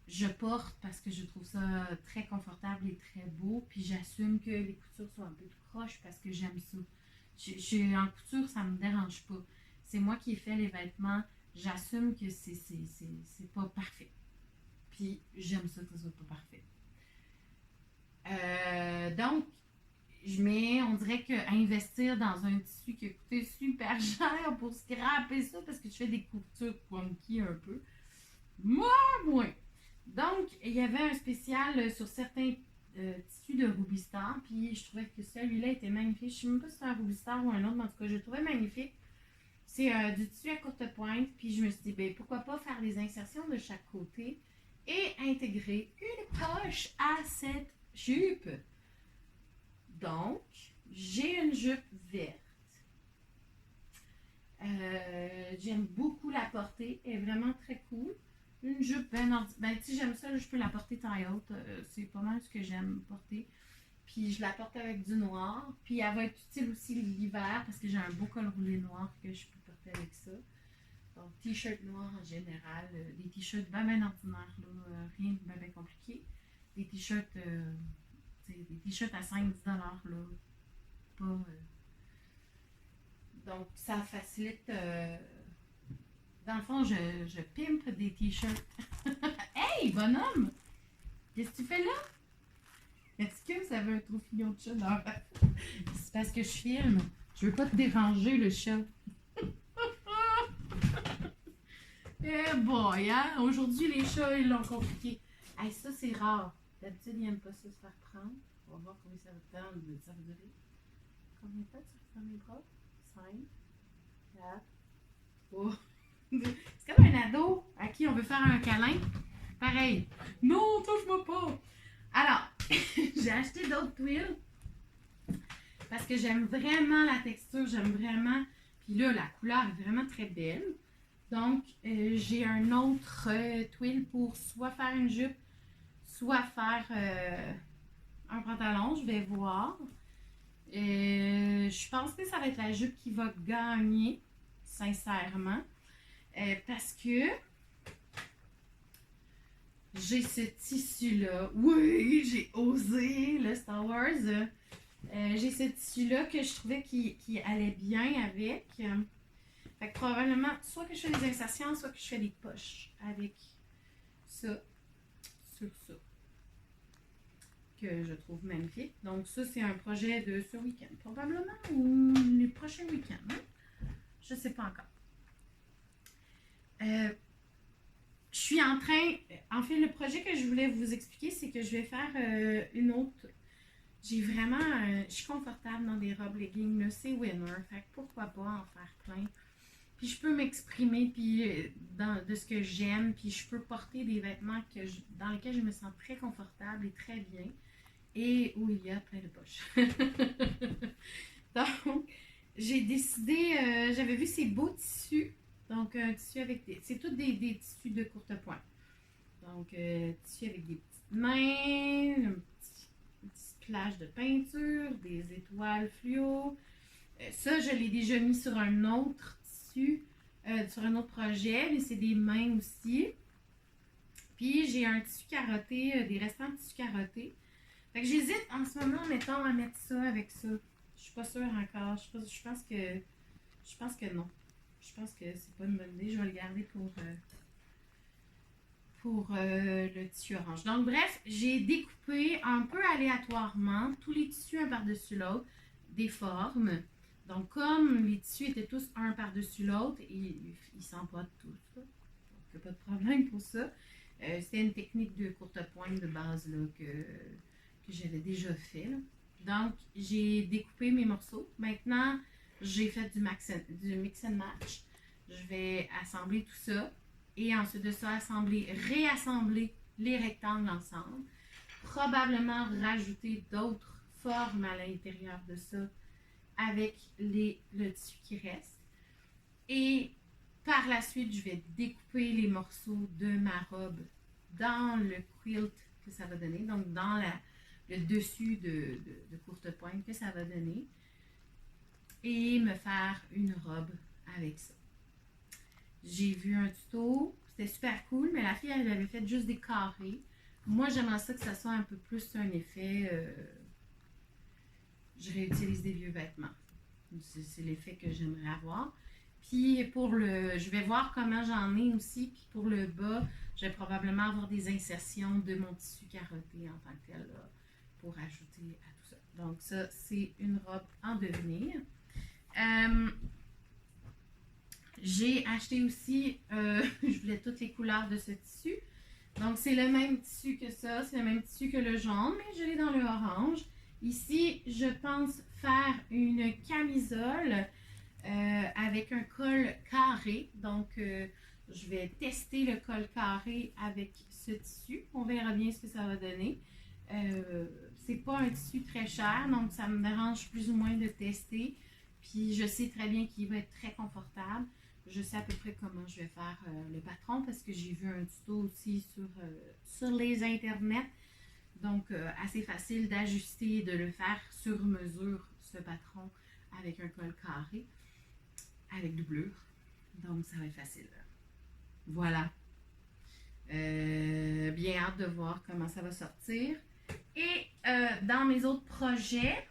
je porte parce que je trouve ça très confortable et très beau. Puis j'assume que les coutures soient un peu tout croches parce que j'aime ça. En couture, ça me dérange pas. c'est moi qui ai fait les vêtements, j'assume que c'est pas parfait. Puis j'aime ça que ce soit pas parfait. Donc, on dirait qu'investir dans un tissu qui a coûté super cher pour scraper ça, parce que je fais des coutures funky un peu, moins. Donc, il y avait un spécial sur certains tissus de Ruby Star, puis je trouvais que celui-là était magnifique. Je ne sais même pas si c'est un Ruby Star ou un autre, mais en tout cas, je le trouvais magnifique. C'est du tissu à courte pointe, puis je me suis dit, ben, pourquoi pas faire des insertions de chaque côté et intégrer une poche à cette jupe. Donc, j'ai une jupe verte. J'aime beaucoup la porter, elle est vraiment très cool. Une jupe si j'aime ça, je peux la porter taille haute. C'est pas mal ce que j'aime porter. Puis je la porte avec du noir. Puis elle va être utile aussi l'hiver parce que j'ai un beau col roulé noir que je peux porter avec ça. Donc t-shirt noir en général. Des t-shirts bien ordinaires, là, rien de bien compliqué. Des t-shirts à 5-10$, là. Pas, donc ça facilite. Dans le fond, je pimpe des t-shirts. Hey, bonhomme! Qu'est-ce que tu fais là? Est-ce que vous avez un trophillon de chat dans C'est parce que je filme. Je veux pas te déranger, le chat. Eh boy, hein? Aujourd'hui, les chats, ils l'ont compliqué. Hey, ça, c'est rare. D'habitude, ils n'aiment pas ça se faire prendre. On va voir combien ça va durer. Combien de temps tu refermes les bras? 5, 4, 3. C'est comme un ado à qui on veut faire un câlin. Pareil. Non, touche-moi pas. Alors, j'ai acheté d'autres tuiles parce que j'aime vraiment la texture, j'aime vraiment. Puis là, la couleur est vraiment très belle. Donc, j'ai un autre tuile pour soit faire une jupe, soit faire un pantalon. Je vais voir. Je pense que ça va être la jupe qui va gagner, sincèrement. Parce que j'ai ce tissu-là. Oui, j'ai osé le Star Wars. J'ai ce tissu-là que je trouvais qui allait bien avec. Fait que probablement, soit que je fais des insertions, soit que je fais des poches avec ça, sur ça. Que je trouve magnifique. Donc ça, c'est un projet de ce week-end, probablement, ou les prochains week-ends. Hein? Je ne sais pas encore. Je suis en train, en fait, le projet que je voulais vous expliquer, c'est que je vais faire une autre. J'ai vraiment, je suis confortable dans des robes leggings, c'est winner, fait que pourquoi pas en faire plein. Puis je peux m'exprimer puis de ce que j'aime, puis je peux porter des vêtements dans lesquels je me sens très confortable et très bien, et où il y a plein de poches. Donc, j'ai décidé, j'avais vu ces beaux tissus. Donc, un tissu avec c'est tous des tissus de courte pointe. Donc, tissu avec des petites mains, une petite plage de peinture, des étoiles fluo. Ça, je l'ai déjà mis sur un autre tissu, sur un autre projet, mais c'est des mains aussi. Puis, j'ai un tissu carotté, des restants de tissu carotté. Fait que j'hésite en ce moment, mettons, à mettre ça avec ça. Je suis pas sûre encore. Je pense que non. Je pense que c'est pas une bonne idée. Je vais le garder pour le tissu orange. Donc, bref, j'ai découpé un peu aléatoirement tous les tissus un par-dessus l'autre, des formes. Donc, comme les tissus étaient tous un par-dessus l'autre, ils s'emboîtent tous. Là. Donc, pas de problème pour ça. C'était une technique de courte pointe de base là, que j'avais déjà fait. Là. Donc, j'ai découpé mes morceaux. Maintenant, j'ai fait du mix and match. Je vais assembler tout ça et ensuite de ça, réassembler les rectangles ensemble. Probablement rajouter d'autres formes à l'intérieur de ça avec le tissu qui reste. Et par la suite, je vais découper les morceaux de ma robe dans le quilt que ça va donner, donc dans le dessus de courte pointe que ça va donner. Et me faire une robe avec ça. J'ai vu un tuto, c'était super cool, mais la fille, elle avait fait juste des carrés. Moi, j'aimerais ça que ça soit un peu plus un effet... je réutilise des vieux vêtements. C'est l'effet que j'aimerais avoir. Puis je vais voir comment j'en ai aussi. Puis pour le bas, je vais probablement avoir des insertions de mon tissu carotté en tant que tel là, pour ajouter à tout ça. Donc ça, c'est une robe en devenir. J'ai acheté aussi, je voulais toutes les couleurs de ce tissu. Donc c'est le même tissu que ça, c'est le même tissu que le jaune, mais je l'ai dans le orange. Ici, je pense faire une camisole avec un col carré. Donc, je vais tester le col carré avec ce tissu. On verra bien ce que ça va donner. C'est pas un tissu très cher, donc ça me dérange plus ou moins de tester. Puis, je sais très bien qu'il va être très confortable. Je sais à peu près comment je vais faire le patron parce que j'ai vu un tuto aussi sur les internets. Donc, assez facile d'ajuster et de le faire sur mesure, ce patron, avec un col carré, avec doublure. Donc, ça va être facile. Voilà. Bien hâte de voir comment ça va sortir. Et dans mes autres projets,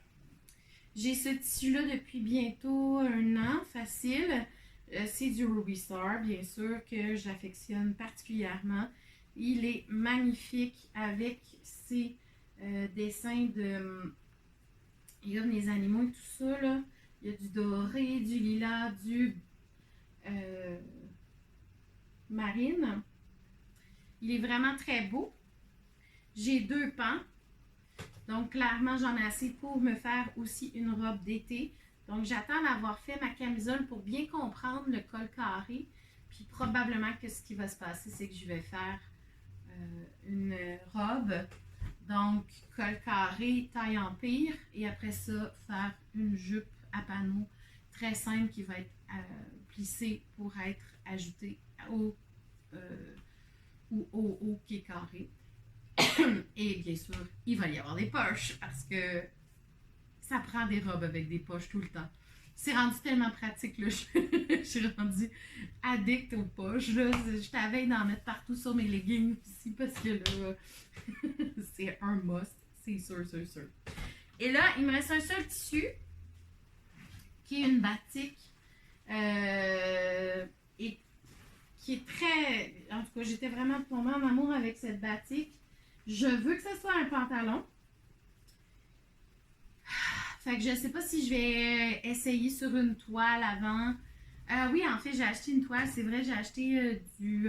j'ai ce tissu-là depuis bientôt 1 an, facile. C'est du Ruby Star, bien sûr, que j'affectionne particulièrement. Il est magnifique avec ses dessins de... Il y a des animaux et tout ça, là. Il y a du doré, du lilas, du marine. Il est vraiment très beau. J'ai 2 pans. Donc, clairement, j'en ai assez pour me faire aussi une robe d'été. Donc, j'attends d'avoir fait ma camisole pour bien comprendre le col carré. Puis, probablement que ce qui va se passer, c'est que je vais faire une robe. Donc, col carré, taille empire. Et après ça, faire une jupe à panneaux très simple qui va être plissée pour être ajoutée au haut qui est carré. Et bien sûr, il va y avoir des poches parce que ça prend des robes avec des poches tout le temps. C'est rendu tellement pratique, là. Je suis rendue addict aux poches. Là. Je t'avais d'en mettre partout sur mes leggings ici parce que là, c'est un must. C'est sûr, sûr, sûr. Et là, il me reste un seul tissu qui est une batik. Et qui est très... En tout cas, j'étais vraiment tombée en amour avec cette batik. Je veux que ce soit un pantalon. Fait que je sais pas si je vais essayer sur une toile avant. Oui, en fait, j'ai acheté une toile. C'est vrai, j'ai acheté du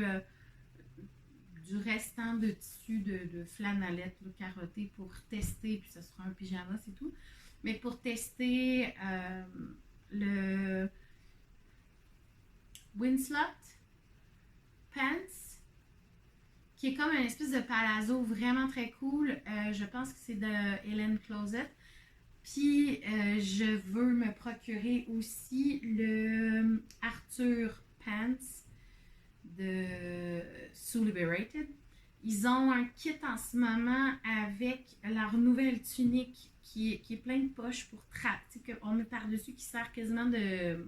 restant de tissu de flanellette là, carotté pour tester. Puis ça sera un pyjama, c'est tout. Mais pour tester le Winslet Pants, qui est comme une espèce de palazzo vraiment très cool. Je pense que c'est de Helen Closet. Puis, je veux me procurer aussi le Arthur Pants de Sue Liberated. Ils ont un kit en ce moment avec leur nouvelle tunique qui est plein de poches pour on met par-dessus, qui sert quasiment de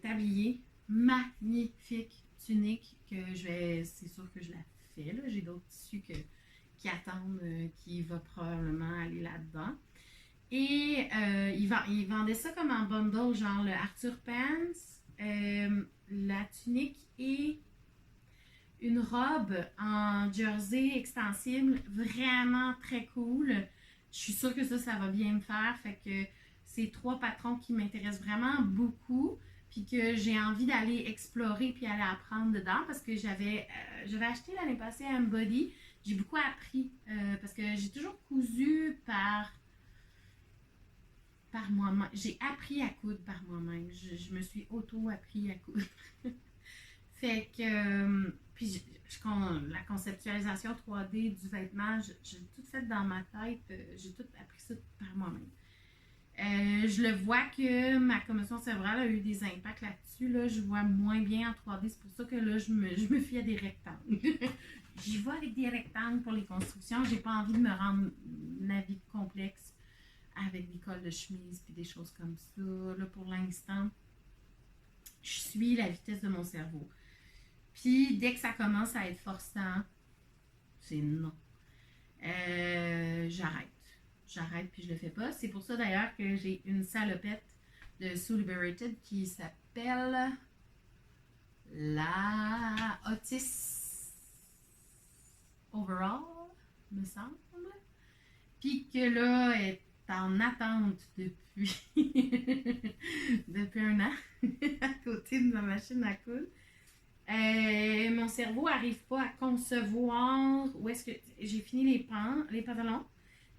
tablier. Magnifique tunique que c'est sûr que je la fais. Là. J'ai d'autres tissus qui attendent, qui va probablement aller là-dedans. Et ils vendaient ça comme en bundle, genre le Arthur Pants, la tunique et une robe en jersey extensible, vraiment très cool. Je suis sûre que ça va bien me faire. Fait que c'est 3 patrons qui m'intéressent vraiment beaucoup. Puis que j'ai envie d'aller explorer puis aller apprendre dedans parce que j'avais acheté l'année passée un body. J'ai beaucoup appris parce que j'ai toujours cousu par moi-même. J'ai appris à coudre par moi-même. Je me suis auto-appris à coudre. Fait que, puis la conceptualisation 3D du vêtement, j'ai tout fait dans ma tête. J'ai tout appris ça par moi-même. Je le vois que ma commotion cérébrale a eu des impacts là-dessus. Là, je vois moins bien en 3D. C'est pour ça que là, je me fie à des rectangles. J'y vais avec des rectangles pour les constructions. J'ai pas envie de me rendre ma vie complexe avec des cols de chemise et des choses comme ça. Là, pour l'instant, je suis la vitesse de mon cerveau. Puis, dès que ça commence à être forçant, c'est non. J'arrête puis je le fais pas. C'est pour ça d'ailleurs que j'ai une salopette de So Liberated qui s'appelle la Otis Overall, me semble. Puis que là, elle est en attente depuis, depuis un an à côté de ma machine à coudre. Mon cerveau n'arrive pas à concevoir où est-ce que j'ai fini les pantalons.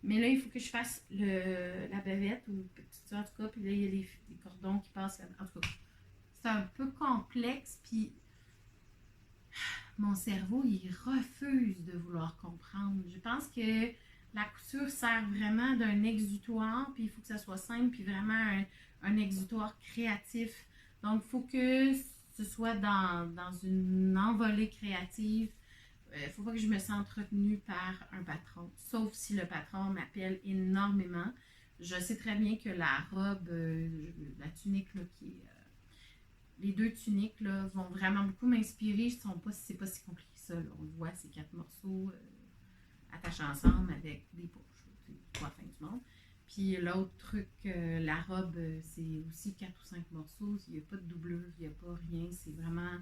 Mais là, il faut que je fasse la bavette ou en tout cas, puis là, il y a les cordons qui passent. En tout cas, c'est un peu complexe, puis mon cerveau, il refuse de vouloir comprendre. Je pense que la couture sert vraiment d'un exutoire, puis il faut que ça soit simple, puis vraiment un exutoire créatif. Donc, il faut que ce soit dans une envolée créative. Il ne faut pas que je me sente retenue par un patron, sauf si le patron m'appelle énormément. Je sais très bien que la robe, la tunique là, les deux tuniques là, vont vraiment beaucoup m'inspirer. C'est pas si compliqué que ça. Là. On le voit, c'est 4 morceaux attachés ensemble avec des poches. C'est pas la fin du monde. Puis l'autre truc, la robe, c'est aussi 4 ou 5 morceaux. Il n'y a pas de doublure, il n'y a pas rien. C'est vraiment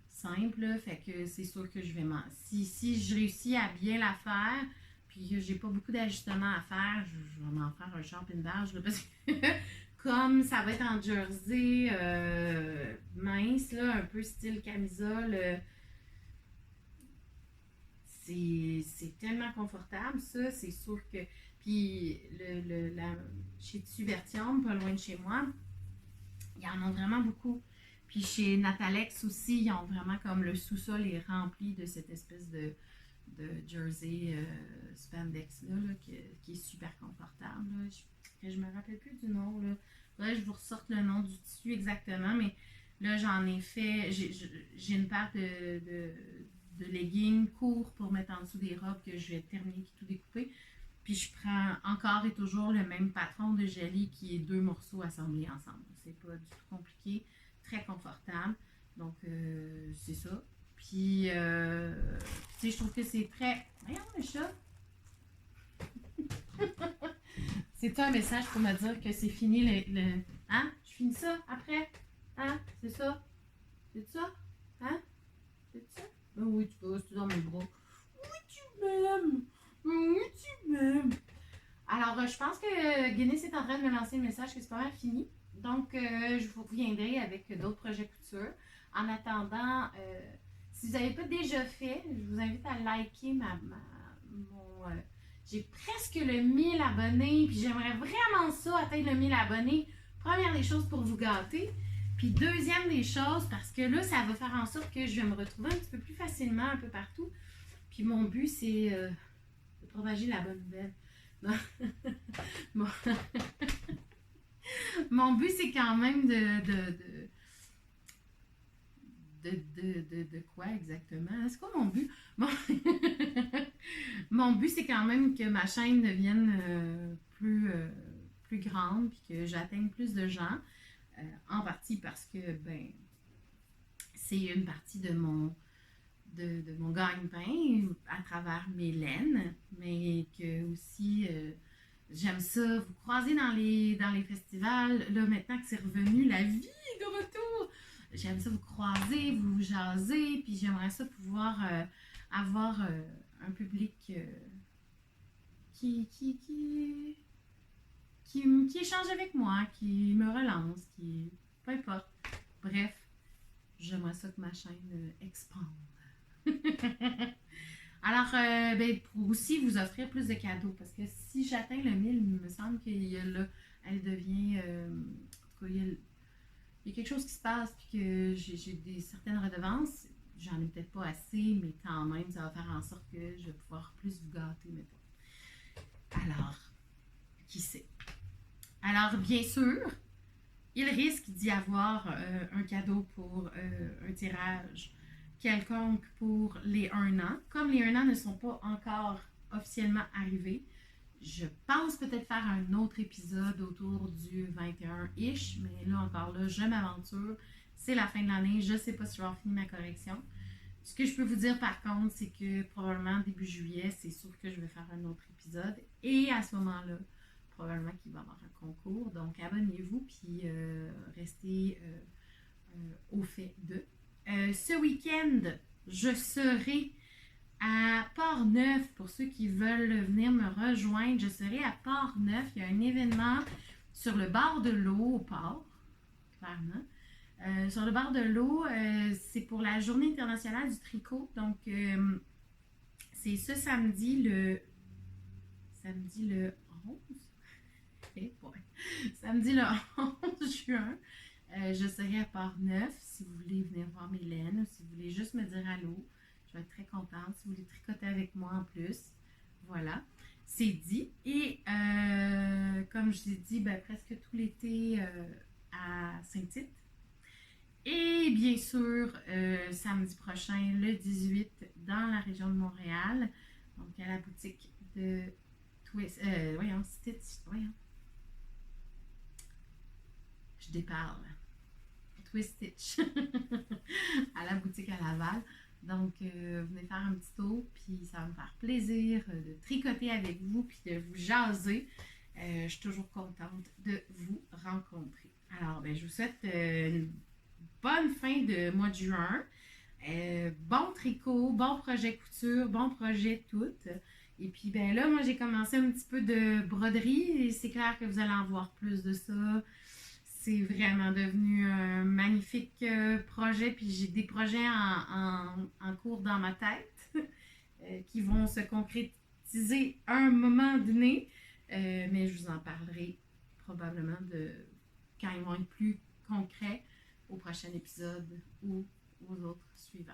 simple. Là. Fait que c'est sûr que je vais si je réussis à bien la faire, puis que j'ai pas beaucoup d'ajustements à faire, je vais m'en faire un champignon parce que comme ça va être en jersey mince, là, un peu style camisole, c'est tellement confortable, ça, c'est sûr que. Puis chez Tissu Vertium, pas loin de chez moi, ils en ont vraiment beaucoup. Puis chez Natalex aussi, ils ont vraiment comme le sous-sol est rempli de cette espèce de jersey spandex là, qui est super confortable. Là. Je me rappelle plus du nom. Là. Faudrait que je vous ressorte le nom du tissu exactement, mais là j'en ai fait. J'ai une paire de leggings courts pour mettre en dessous des robes que je vais terminer tout découper. Puis je prends encore et toujours le même patron de jelly qui est 2 morceaux assemblés ensemble. C'est pas du tout compliqué, très confortable. Donc c'est ça. Puis tu sais, je trouve que c'est très. Voyons le chat! C'est un message pour me dire que c'est fini le. Hein? Je finis ça après? Hein? C'est ça? C'est ça? Hein? C'est ça? Oh oui, tu peux rester dans mes bras. Oui, tu m'aimes! Oui, tu m'aimes! Alors, je pense que Guinness est en train de me lancer le message que c'est pas mal fini. Donc, je vous reviendrai avec d'autres projets couture. En attendant, si vous n'avez pas déjà fait, je vous invite à liker j'ai presque le 1000 abonnés, puis j'aimerais vraiment ça, atteindre le 1000 abonnés. Première des choses pour vous gâter. Puis deuxième des choses, parce que là, ça va faire en sorte que je vais me retrouver un petit peu plus facilement un peu partout. Puis mon but, c'est de propager la bonne nouvelle. Mon but, c'est quand même de quoi exactement? C'est quoi mon but? Mon but, c'est quand même que ma chaîne devienne plus grande puis que j'atteigne plus de gens. En partie parce que ben c'est une partie de mon gagne-pain à travers mes laines, mais que aussi j'aime ça vous croiser dans les festivals. Là, maintenant que c'est revenu, la vie est de retour. J'aime ça vous croiser, vous jaser, puis j'aimerais ça pouvoir avoir un public qui échange avec moi, qui me relance, qui. Peu importe. Bref, j'aimerais ça que ma chaîne expande. Alors, pour aussi vous offrir plus de cadeaux, parce que si j'atteins le 1000, il me semble qu'il y a là, elle devient. En tout cas, il y a quelque chose qui se passe, puis que j'ai certaines redevances. J'en ai peut-être pas assez, mais quand même, ça va faire en sorte que je vais pouvoir plus vous gâter, mettons. Alors, qui sait? Alors, bien sûr, il risque d'y avoir un cadeau pour un tirage quelconque pour les 1 an. Comme les 1 an ne sont pas encore officiellement arrivés, je pense peut-être faire un autre épisode autour du 21-ish, mais là encore là, je m'aventure. C'est la fin de l'année, je ne sais pas si je vais avoir fini ma correction. Ce que je peux vous dire par contre, c'est que probablement début juillet, c'est sûr que je vais faire un autre épisode. Et à ce moment-là, probablement qu'il va y avoir un concours. Donc, abonnez-vous, puis restez au fait de. Ce week-end, je serai à Port-Neuf. Pour ceux qui veulent venir me rejoindre, je serai à Port-Neuf. Il y a un événement sur le bord de l'eau au port, clairement. Sur le bord de l'eau, c'est pour la Journée internationale du tricot. Donc, c'est ce samedi le 11. Okay, ouais. Samedi le 11 juin. Je serai à Port-Neuf si vous voulez venir voir mes laines ou si vous voulez juste me dire allô. Je vais être très contente. Si vous voulez tricoter avec moi en plus, voilà, c'est dit. Et comme je l'ai dit, presque tout l'été à Saint-Tite. Et bien sûr, samedi prochain, le 18, dans la région de Montréal, donc à la boutique de Stitch. Je déparle. Twist Stitch. À la boutique à Laval. Donc, venez faire un petit tour, puis ça va me faire plaisir de tricoter avec vous, puis de vous jaser. Je suis toujours contente de vous rencontrer. Alors, je vous souhaite une bonne fin de mois de juin. Bon tricot, bon projet couture, bon projet tout. Et puis, là, moi, j'ai commencé un petit peu de broderie et c'est clair que vous allez en voir plus de ça. C'est vraiment devenu un magnifique projet. Puis j'ai des projets en cours dans ma tête qui vont se concrétiser à un moment donné. Mais je vous en parlerai probablement quand ils vont être plus concrets au prochain épisode ou aux autres suivants.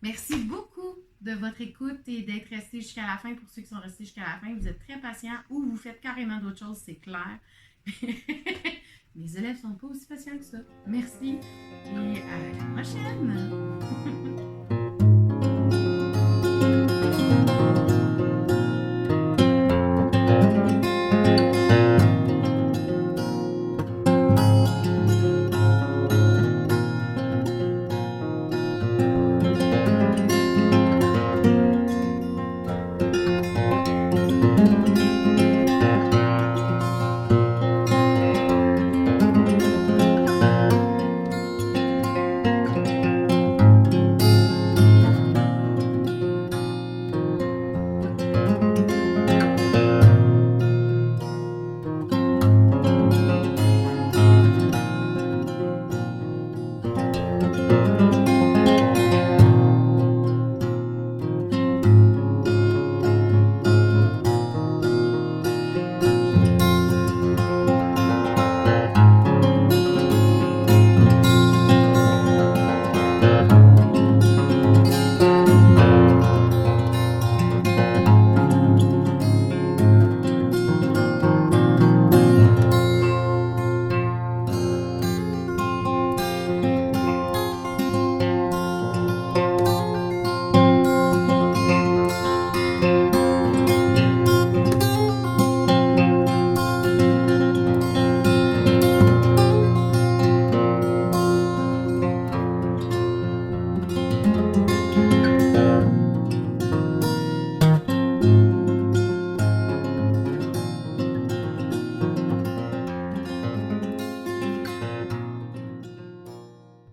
Merci beaucoup de votre écoute et d'être restés jusqu'à la fin. Pour ceux qui sont restés jusqu'à la fin, vous êtes très patients ou vous faites carrément d'autres choses, c'est clair. Mes élèves sont pas aussi patients que ça. Merci et à la prochaine!